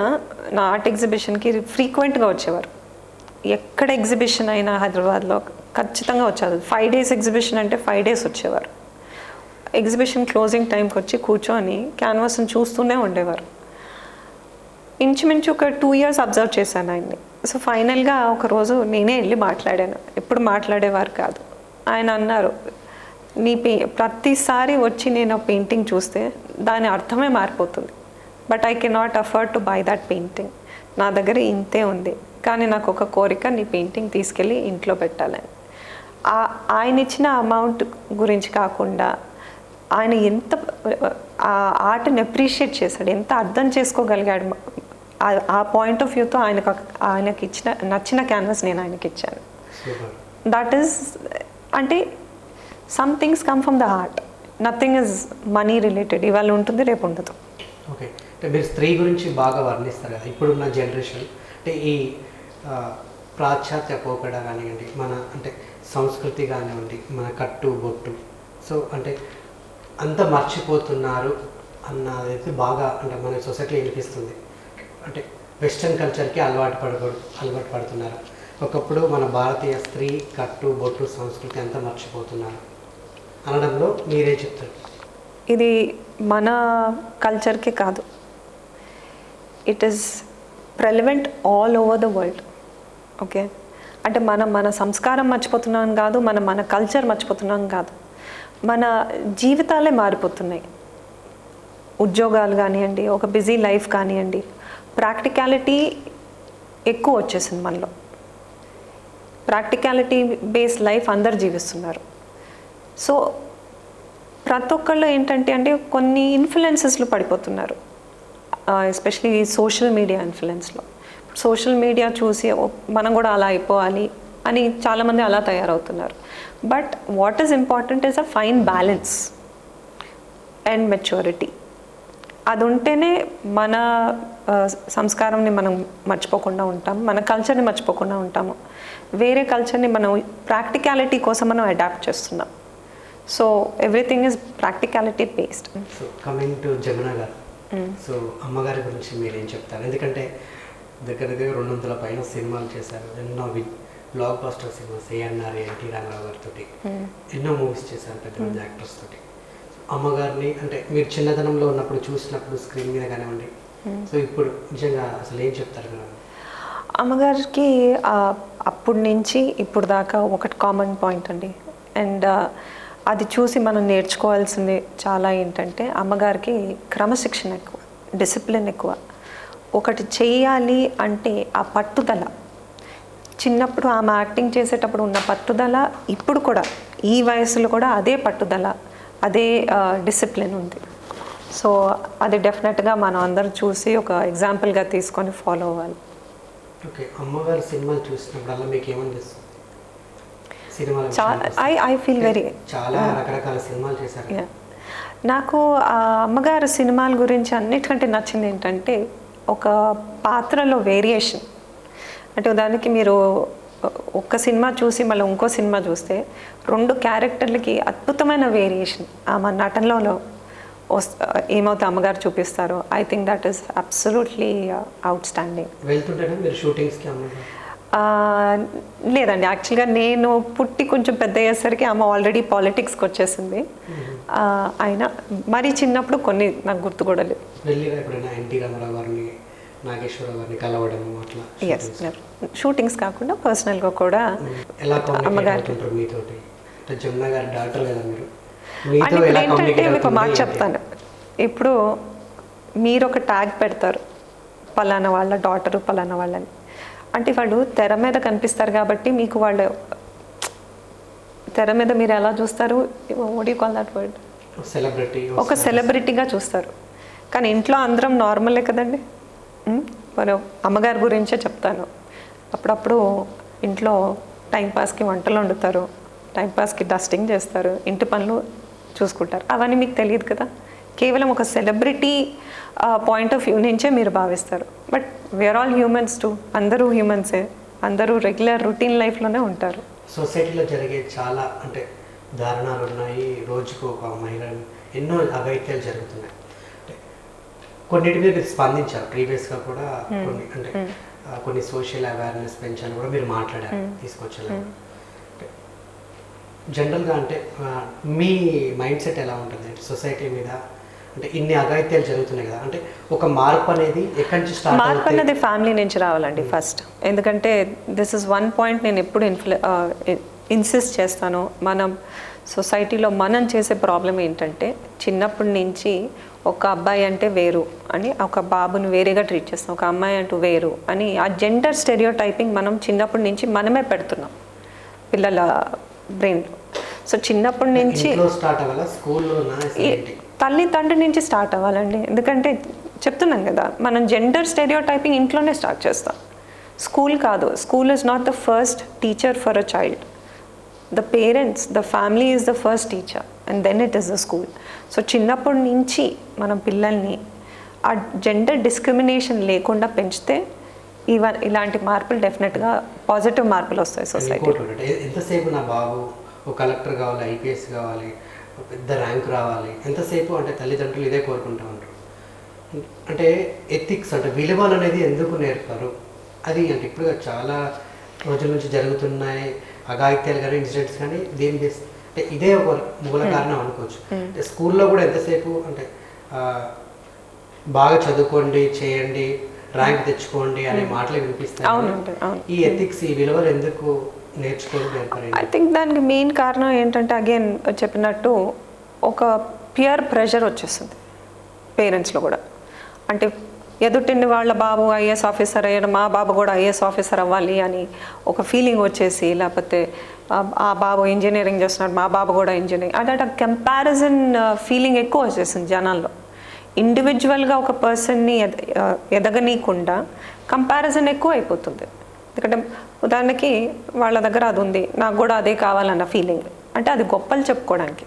నా ఆర్ట్ ఎగ్జిబిషన్కి ఫ్రీక్వెంట్గా వచ్చేవారు. ఎక్కడ ఎగ్జిబిషన్ అయినా హైదరాబాద్లో ఖచ్చితంగా వచ్చేవారు. 5 days ఎగ్జిబిషన్ అంటే 5 days వచ్చేవారు. ఎగ్జిబిషన్ క్లోజింగ్ టైంకి వచ్చి కూర్చొని క్యాన్వాస్ని చూస్తూనే ఉండేవారు. ఇంచుమించు ఒక 2 years అబ్జర్వ్ చేశాను ఆయన్ని. సో ఫైనల్గా ఒకరోజు నేనే వెళ్ళి మాట్లాడాను. ఎప్పుడు మాట్లాడేవారు కాదు. ఆయన అన్నారు, ప్రతిసారి వచ్చి నేను పెయింటింగ్ చూస్తే దాని అర్థమే మారిపోతుంది. But I cannot afford to buy that painting. నా దగ్గర ఇంతే ఉంది, కానీ నాకు ఒక కోరిక, నీ పెయింటింగ్ తీసుకెళ్ళి ఇంట్లో పెట్టాలని. ఆయన ఇచ్చిన అమౌంట్ గురించి కాకుండా ఆయన ఎంత ఆ ఆర్ట్ని అప్రిషియేట్ చేశాడు, ఎంత అర్థం చేసుకోగలిగాడు. ఆ పాయింట్ ఆఫ్ వ్యూతో ఆయనకి నచ్చిన క్యాన్వాస్ నేను ఆయనకి ఇచ్చాను. దట్ ఈస్ అంటే some things come from the heart. Nothing is money related. ఇవాళ ఉంటుంది, రేపు ఉండదు. ఓకే, అంటే మీరు స్త్రీ గురించి బాగా వర్ణిస్తారు కదా ఇప్పుడున్న జనరేషన్. అంటే ఈ పాశ్చాత్య పోకడ కానివ్వండి, మన అంటే సంస్కృతి కానివ్వండి, మన కట్టు బొట్టు, సో అంటే అంత మర్చిపోతున్నారు అన్నదైతే బాగా అంటే మన సొసైటీలో వినిపిస్తుంది. అంటే వెస్ట్రన్ కల్చర్కి అలవాటు పడుతున్నారు. ఒకప్పుడు మన భారతీయ స్త్రీ కట్టు బొట్టు సంస్కృతి అంతా మర్చిపోతున్నారు అనడంలో మీరే చెప్తారు? ఇది మన కల్చర్కే కాదు, it is prevalent all over the world. Okay, అంటే మన సంస్కారం మర్చిపోతున్నాం కాదు, మన కల్చర్ మర్చిపోతున్నాం కాదు, మన జీవితాలే మారిపోతున్నాయి. ఉద్యోగాలు కానివ్వండి, ఒక బిజీ లైఫ్ కానివ్వండి, ప్రాక్టికాలిటీ ఎక్కువ వచ్చేసింది మనలో. ప్రాక్టికాలిటీ బేస్డ్ లైఫ్ అందరు జీవిస్తున్నారు. సో ప్రతి ఒక్కళ్ళు ఏంటంటే కొన్ని ఇన్ఫ్లుయెన్సెస్లో పడిపోతున్నారు, ఎస్పెషలీ సోషల్ మీడియా ఇన్ఫ్లుయెన్స్లో. సోషల్ మీడియా చూసి మనం కూడా అలా అయిపోవాలి అని చాలామంది అలా తయారవుతున్నారు. But what is important is a fine balance and maturity. అది ఉంటేనే మన సంస్కారంని మనం మర్చిపోకుండా ఉంటాము, మన కల్చర్ని మర్చిపోకుండా ఉంటాము. వేరే కల్చర్ని మనం ప్రాక్టికాలిటీ కోసం మనం అడాప్ట్ చేస్తున్నాం. So everything is practicality based. So coming to Jamuna గారు, సో అమ్మగారి గురించి మీరు ఏం చెప్తారు? ఎందుకంటే దగ్గర 200 పైన సినిమాలు చేశారు, ఎన్నో blockbuster cinemas, ANR, NT Ramarao గారితో ఎన్నో మూవీస్ చేశారు పెద్ద పెద్ద యాక్టర్స్ తోటి. అమ్మగారిని అంటే మీరు చిన్నతనంలో ఉన్నప్పుడు చూసినప్పుడు స్క్రీన్ మీద కానివ్వండి, సో ఇప్పుడు నిజంగా అసలు ఏం చెప్తారు కదా? అమ్మగారికి అప్పటి నుంచి ఇప్పుడు దాకా ఒకటి కామన్ పాయింట్ అండి. అండ్ అది చూసి మనం నేర్చుకోవాల్సింది చాలా ఏంటంటే, అమ్మగారికి క్రమశిక్షణ ఎక్కువ, డిసిప్లిన్ ఎక్కువ. ఒకటి చెయ్యాలి అంటే ఆ పట్టుదల, చిన్నప్పుడు ఆమె యాక్టింగ్ చేసేటప్పుడు ఉన్న పట్టుదల ఇప్పుడు కూడా ఈ వయసులో కూడా అదే పట్టుదల, అదే డిసిప్లిన్ ఉంది. సో అది డెఫినెట్గా మనం అందరం చూసి ఒక ఎగ్జాంపుల్గా తీసుకొని ఫాలో అవ్వాలి. ఓకే, అమ్మగారి సినిమాలు చూసినప్పుడు మీకు ఏమనిపిస్తుంది? సినిమాలు ఐ ఫీల్ వెరీ చాలా రకరకాల సినిమాలు చేశారు. నాకు ఆ అమ్మగారి సినిమాల గురించి అన్నిటికంటే నచ్చింది ఏంటంటే ఒక పాత్రలో వేరియేషన్. అంటే ఉదాహరణకి మీరు ఒక్క సినిమా చూసి మళ్ళీ ఇంకో సినిమా చూస్తే 2 క్యారెక్టర్లకి అద్భుతమైన వేరియేషన్ ఆమె నటనలో ఏమవుతే అమ్మగారు చూపిస్తారో, I think that is absolutely outstanding. వెళ్తుంటారా మీరు షూటింగ్స్కి? లేదండి, యాక్చువల్గా నేను పుట్టి కొంచెం పెద్ద అయ్యేసరికి ఆమె ఆల్రెడీ పాలిటిక్స్కి వచ్చేసింది. అయినా మరి చిన్నప్పుడు కొన్ని నాకు గుర్తు కూడా లేదు. ఎన్టీ రామారావు గారిని, నాగేశ్వరరావు గారిని కలవడము అట్లా? ఎస్, షూటింగ్స్ కాకుండా పర్సనల్గా కూడా. ఎలా అమ్మగారికి మీతోటి? జమున గారి డాక్టర్ కదా మీరు, అంటే ఇప్పుడు ఏంటంటే మీకు మాట చెప్తాను. ఇప్పుడు మీరు ఒక ట్యాగ్ పెడతారు, పలానా వాళ్ళ డాటరు, పలానా వాళ్ళని. అంటే వాళ్ళు తెర మీద కనిపిస్తారు కాబట్టి మీకు వాళ్ళు తెర మీద మీరు ఎలా చూస్తారు, what you call that word, celebrity, ఒక సెలబ్రిటీగా చూస్తారు. కానీ ఇంట్లో అందరం నార్మలే కదండి. మనం అమ్మగారి గురించే చెప్తాను. అప్పుడప్పుడు ఇంట్లో టైంపాస్కి వంటలు వండుతారు, టైంపాస్కి డస్టింగ్ చేస్తారు, ఇంటి పనులు చూసుకుంటారు. అవన్నీ మీకు తెలియదు కదా, కేవలం ఒక సెలబ్రిటీ పాయింట్ ఆఫ్ వ్యూ నుంచే మీరు భావిస్తారు. But we're all humans too, అందరూ హ్యూమన్సే, అందరూ రెగ్యులర్ రొటీన్ లైఫ్లోనే ఉంటారు. సొసైటీలో జరిగే చాలా అంటే దారుణాలు ఉన్నాయి, రోజుకు ఒక మహిళ ఎన్నో అఘాయిత్యాలు జరుగుతున్నాయి. అంటే కొన్నిటి మీద మీరు స్పందించారు ప్రీవియస్గా కూడా, కొన్ని అంటే కొన్ని సోషల్ అవేర్నెస్ పెంచాలని కూడా మీరు మాట్లాడారు, తీసుకొచ్చారు. జనరల్గా అంటే మీ మైండ్ సెట్ ఎలా ఉంటుంది సొసైటీ మీద? అంటే ఇన్ని అఘాయిత్యాలు జరుగుతున్నాయి కదా, అంటే ఒక మార్పు అనేది ఎక్కడి నుంచి స్టార్ట్? మార్పు అనేది ఫ్యామిలీ నుంచి రావాలండి ఫస్ట్. ఎందుకంటే దిస్ ఇస్ వన్ పాయింట్ నేను ఎప్పుడు ఇన్సిస్ట్ చేస్తాను. మనం సొసైటీలో మనం చేసే ప్రాబ్లం ఏంటంటే, చిన్నప్పటి నుంచి ఒక అబ్బాయి అంటే వేరు అని, ఒక బాబుని వేరేగా ట్రీట్ చేస్తాం, ఒక అమ్మాయి అంటూ వేరు అని, ఆ జెండర్ స్టెరియోటైపింగ్ మనం చిన్నప్పటి నుంచి మనమే పెడుతున్నాం పిల్లల బ్రెయిన్లో. సో చిన్నప్పటి నుంచి తల్లిదండ్రుల నుంచి స్టార్ట్ అవ్వాలండి. ఎందుకంటే చెప్తున్నాం కదా, మనం జెండర్ స్టెరియోటైపింగ్ ఇంట్లోనే స్టార్ట్ చేస్తాం, స్కూల్ కాదు. School is not the first teacher for a child. The parents, the family is the first teacher and then it is the school. So చిన్నప్పటి నుంచి మనం పిల్లల్ని ఆ జెండర్ డిస్క్రిమినేషన్ లేకుండా పెంచితే ఇలాంటి మార్పులు డెఫినెట్గా పాజిటివ్ మార్పులు వస్తాయి సొసైటీ. ఎంతసేపు నా బాబు ఒక కలెక్టర్ కావాలి, ఐపీఎస్ కావాలి, పెద్ద ర్యాంక్ రావాలి, ఎంతసేపు అంటే తల్లిదండ్రులు ఇదే కోరుకుంటూ ఉంటారు. అంటే ఎథిక్స్ అంటే విలువలు అనేది ఎందుకు నేర్పారు అది? అంటే ఇప్పుడు చాలా రోజుల నుంచి జరుగుతున్నాయి అఘాయిత్యాలు కానీ ఇన్సిడెంట్స్ కానీ, దేని అంటే ఇదే ఒక మూల కారణం అనుకోవచ్చు. అంటే స్కూల్లో కూడా ఎంతసేపు అంటే బాగా చదువుకోండి, చేయండి, ర్యాంక్ తెచ్చుకోండి అనే మాటలు వినిపిస్తాయి. ఈ ఎథిక్స్, ఈ విలువలు ఎందుకు నేర్చుకోవాలి? ఐ థింక్ దానికి మెయిన్ కారణం ఏంటంటే, అగైన్ చెప్పినట్టు ఒక పియర్ ప్రెషర్ వచ్చేస్తుంది పేరెంట్స్లో కూడా. అంటే ఎదుటిండి వాళ్ళ బాబు ఐఏఎస్ ఆఫీసర్ అయ్యాడు, మా బాబు కూడా ఐఏఎస్ ఆఫీసర్ అవ్వాలి అని ఒక ఫీలింగ్ వచ్చేసి, లేకపోతే ఆ బాబు ఇంజనీరింగ్ చేస్తున్నాడు మా బాబు కూడా ఇంజనీరింగ్, అదట కంపారిజన్ ఫీలింగ్ ఎక్కువ వచ్చేసింది జనాల్లో. ఇండివిజువల్గా ఒక పర్సన్ని ఎదగనీయకుండా కంపారిజన్ ఎక్కువ అయిపోతుంది. ఎందుకంటే ఉదాహరణకి వాళ్ళ దగ్గర అది ఉంది, నాకు కూడా అదే కావాలన్న ఫీలింగ్, అంటే అది గొప్పలు చెప్పుకోవడానికి.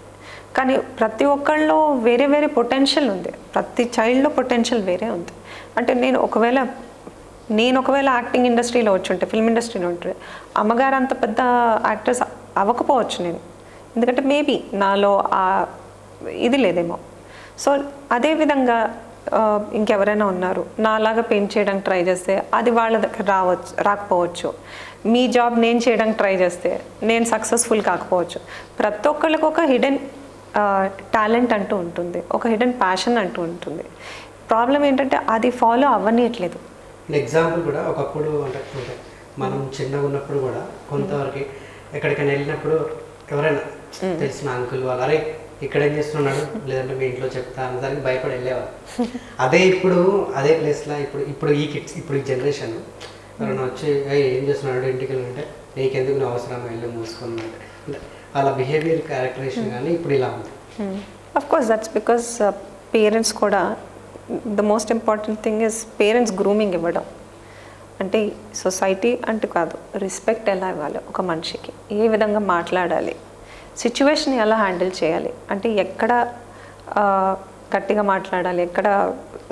కానీ ప్రతి ఒక్కళ్ళలో వేరే వేరే పొటెన్షియల్ ఉంది, ప్రతి చైల్డ్లో పొటెన్షియల్ వేరే ఉంది. అంటే నేను ఒకవేళ యాక్టింగ్ ఇండస్ట్రీలో వచ్చుంటే, ఫిల్మ్ ఇండస్ట్రీలో ఉంటే, అమ్మగారు అంత పెద్ద యాక్టర్స్ అవ్వకపోవచ్చు నేను, ఎందుకంటే మేబీ నాలో ఇది లేదేమో. సో అదేవిధంగా ఇంకెవరైనా ఉన్నారు నాలాగా పెయింట్ చేయడానికి ట్రై చేస్తే అది వాళ్ళ దగ్గర రాకపోవచ్చు. మీ జాబ్ నేను చేయడానికి ట్రై చేస్తే నేను సక్సెస్ఫుల్ కాకపోవచ్చు. ప్రతి ఒక్కళ్ళకి ఒక హిడెన్ టాలెంట్ అంటూ ఉంటుంది, ఒక హిడెన్ ప్యాషన్ అంటూ ఉంటుంది. ప్రాబ్లం ఏంటంటే అది ఫాలో అవ్వనీయట్లేదు. ఎగ్జాంపుల్ కూడా ఒకప్పుడు అంటే మనం చిన్నగా ఉన్నప్పుడు కూడా కొంతవరకు ఎక్కడికైనా వెళ్ళినప్పుడు ఎవరైనా తెలిసిన అంకుల్ వాళ్ళు అరే ఇక్కడ ఏం చేస్తున్నాడు లేదంటే మీ ఇంట్లో చెప్తా అనేదానికి భయపడి వెళ్ళేవారు. అదే ఇప్పుడు అదే ప్లేస్లో ఇప్పుడు ఈ కిడ్స్ ఇప్పుడు ఈ జనరేషన్ ఎవరైనా వచ్చి ఏం చేస్తున్నాడు ఇంటికి వెళ్ళాలంటే నీకెందుకు నువ్వు అవసరం వెళ్ళి మూసుకున్నాడు అంటే అలా బిహేవియర్ క్యారెక్టరేషన్ కానీ ఇప్పుడు ఇలా ఉంది. Of course that's because parents కూడా the most important thing is parents grooming ఇవ్వడం. అంటే సొసైటీ అంటే కాదు, రెస్పెక్ట్ ఎలా ఇవ్వాలి ఒక మనిషికి, ఏ విధంగా మాట్లాడాలి, సిచ్యువేషన్ ఎలా హ్యాండిల్ చేయాలి, అంటే ఎక్కడ గట్టిగా మాట్లాడాలి, ఎక్కడ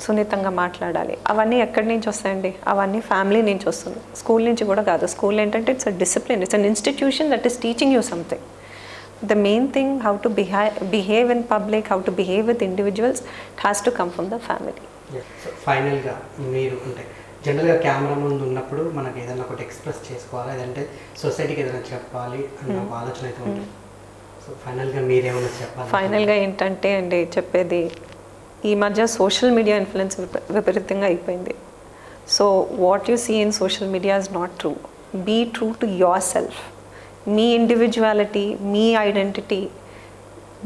సున్నితంగా మాట్లాడాలి, అవన్నీ ఎక్కడి నుంచి వస్తాయండి? అవన్నీ ఫ్యామిలీ నుంచి వస్తుంది, స్కూల్ నుంచి కూడా కాదు. స్కూల్ ఏంటంటే it's a discipline, it's an institution that is teaching you something. The main thing, how to behave in public, how to behave with individuals, it has to come from the family. So ఫైనల్గా మీరు అంటే జనరల్గా కెమెరా ముందు ఉన్నప్పుడు మనకి ఏదైనా ఒకటి ఎక్స్ప్రెస్ చేసుకోవాలి, లేదంటే సొసైటీకి ఏదైనా చెప్పాలి అన్న ఒక ఆలోచన అయితే ఉంటుంది. సో ఫైనల్గా మీరేమైనా చెప్పాలి? ఫైనల్గా ఏంటంటే అండి చెప్పేది, ఈ మధ్య సోషల్ మీడియా ఇన్ఫ్లుయెన్స్ విపరీతంగా అయిపోయింది. So what you see in social media is not true. Be true to your self. మీ ఇండివిజువాలిటీ, మీ ఐడెంటిటీ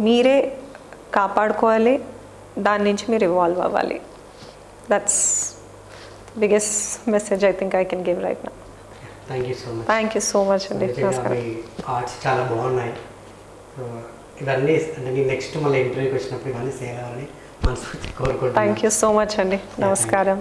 మీరే కాపాడుకోవాలి, దాని నుంచి మీరు ఇవాల్వ్ అవ్వాలి. That's biggest message I think I can give right now. Thank you so much. Thank you so much అండి. నమస్కారం. ఆర్ట్స్ చాలా బాగున్నాయి. ఇవన్నీ అంటే నేను నెక్స్ట్ మళ్ళీ ఇంటర్వ్యూకి వచ్చినప్పుడు ఇవన్నీ సేల్ అవ్వాలని మనస్ఫూర్తి కోరుకుంటున్నాను. థ్యాంక్ యూ సో మచ్ అండి. నమస్కారం.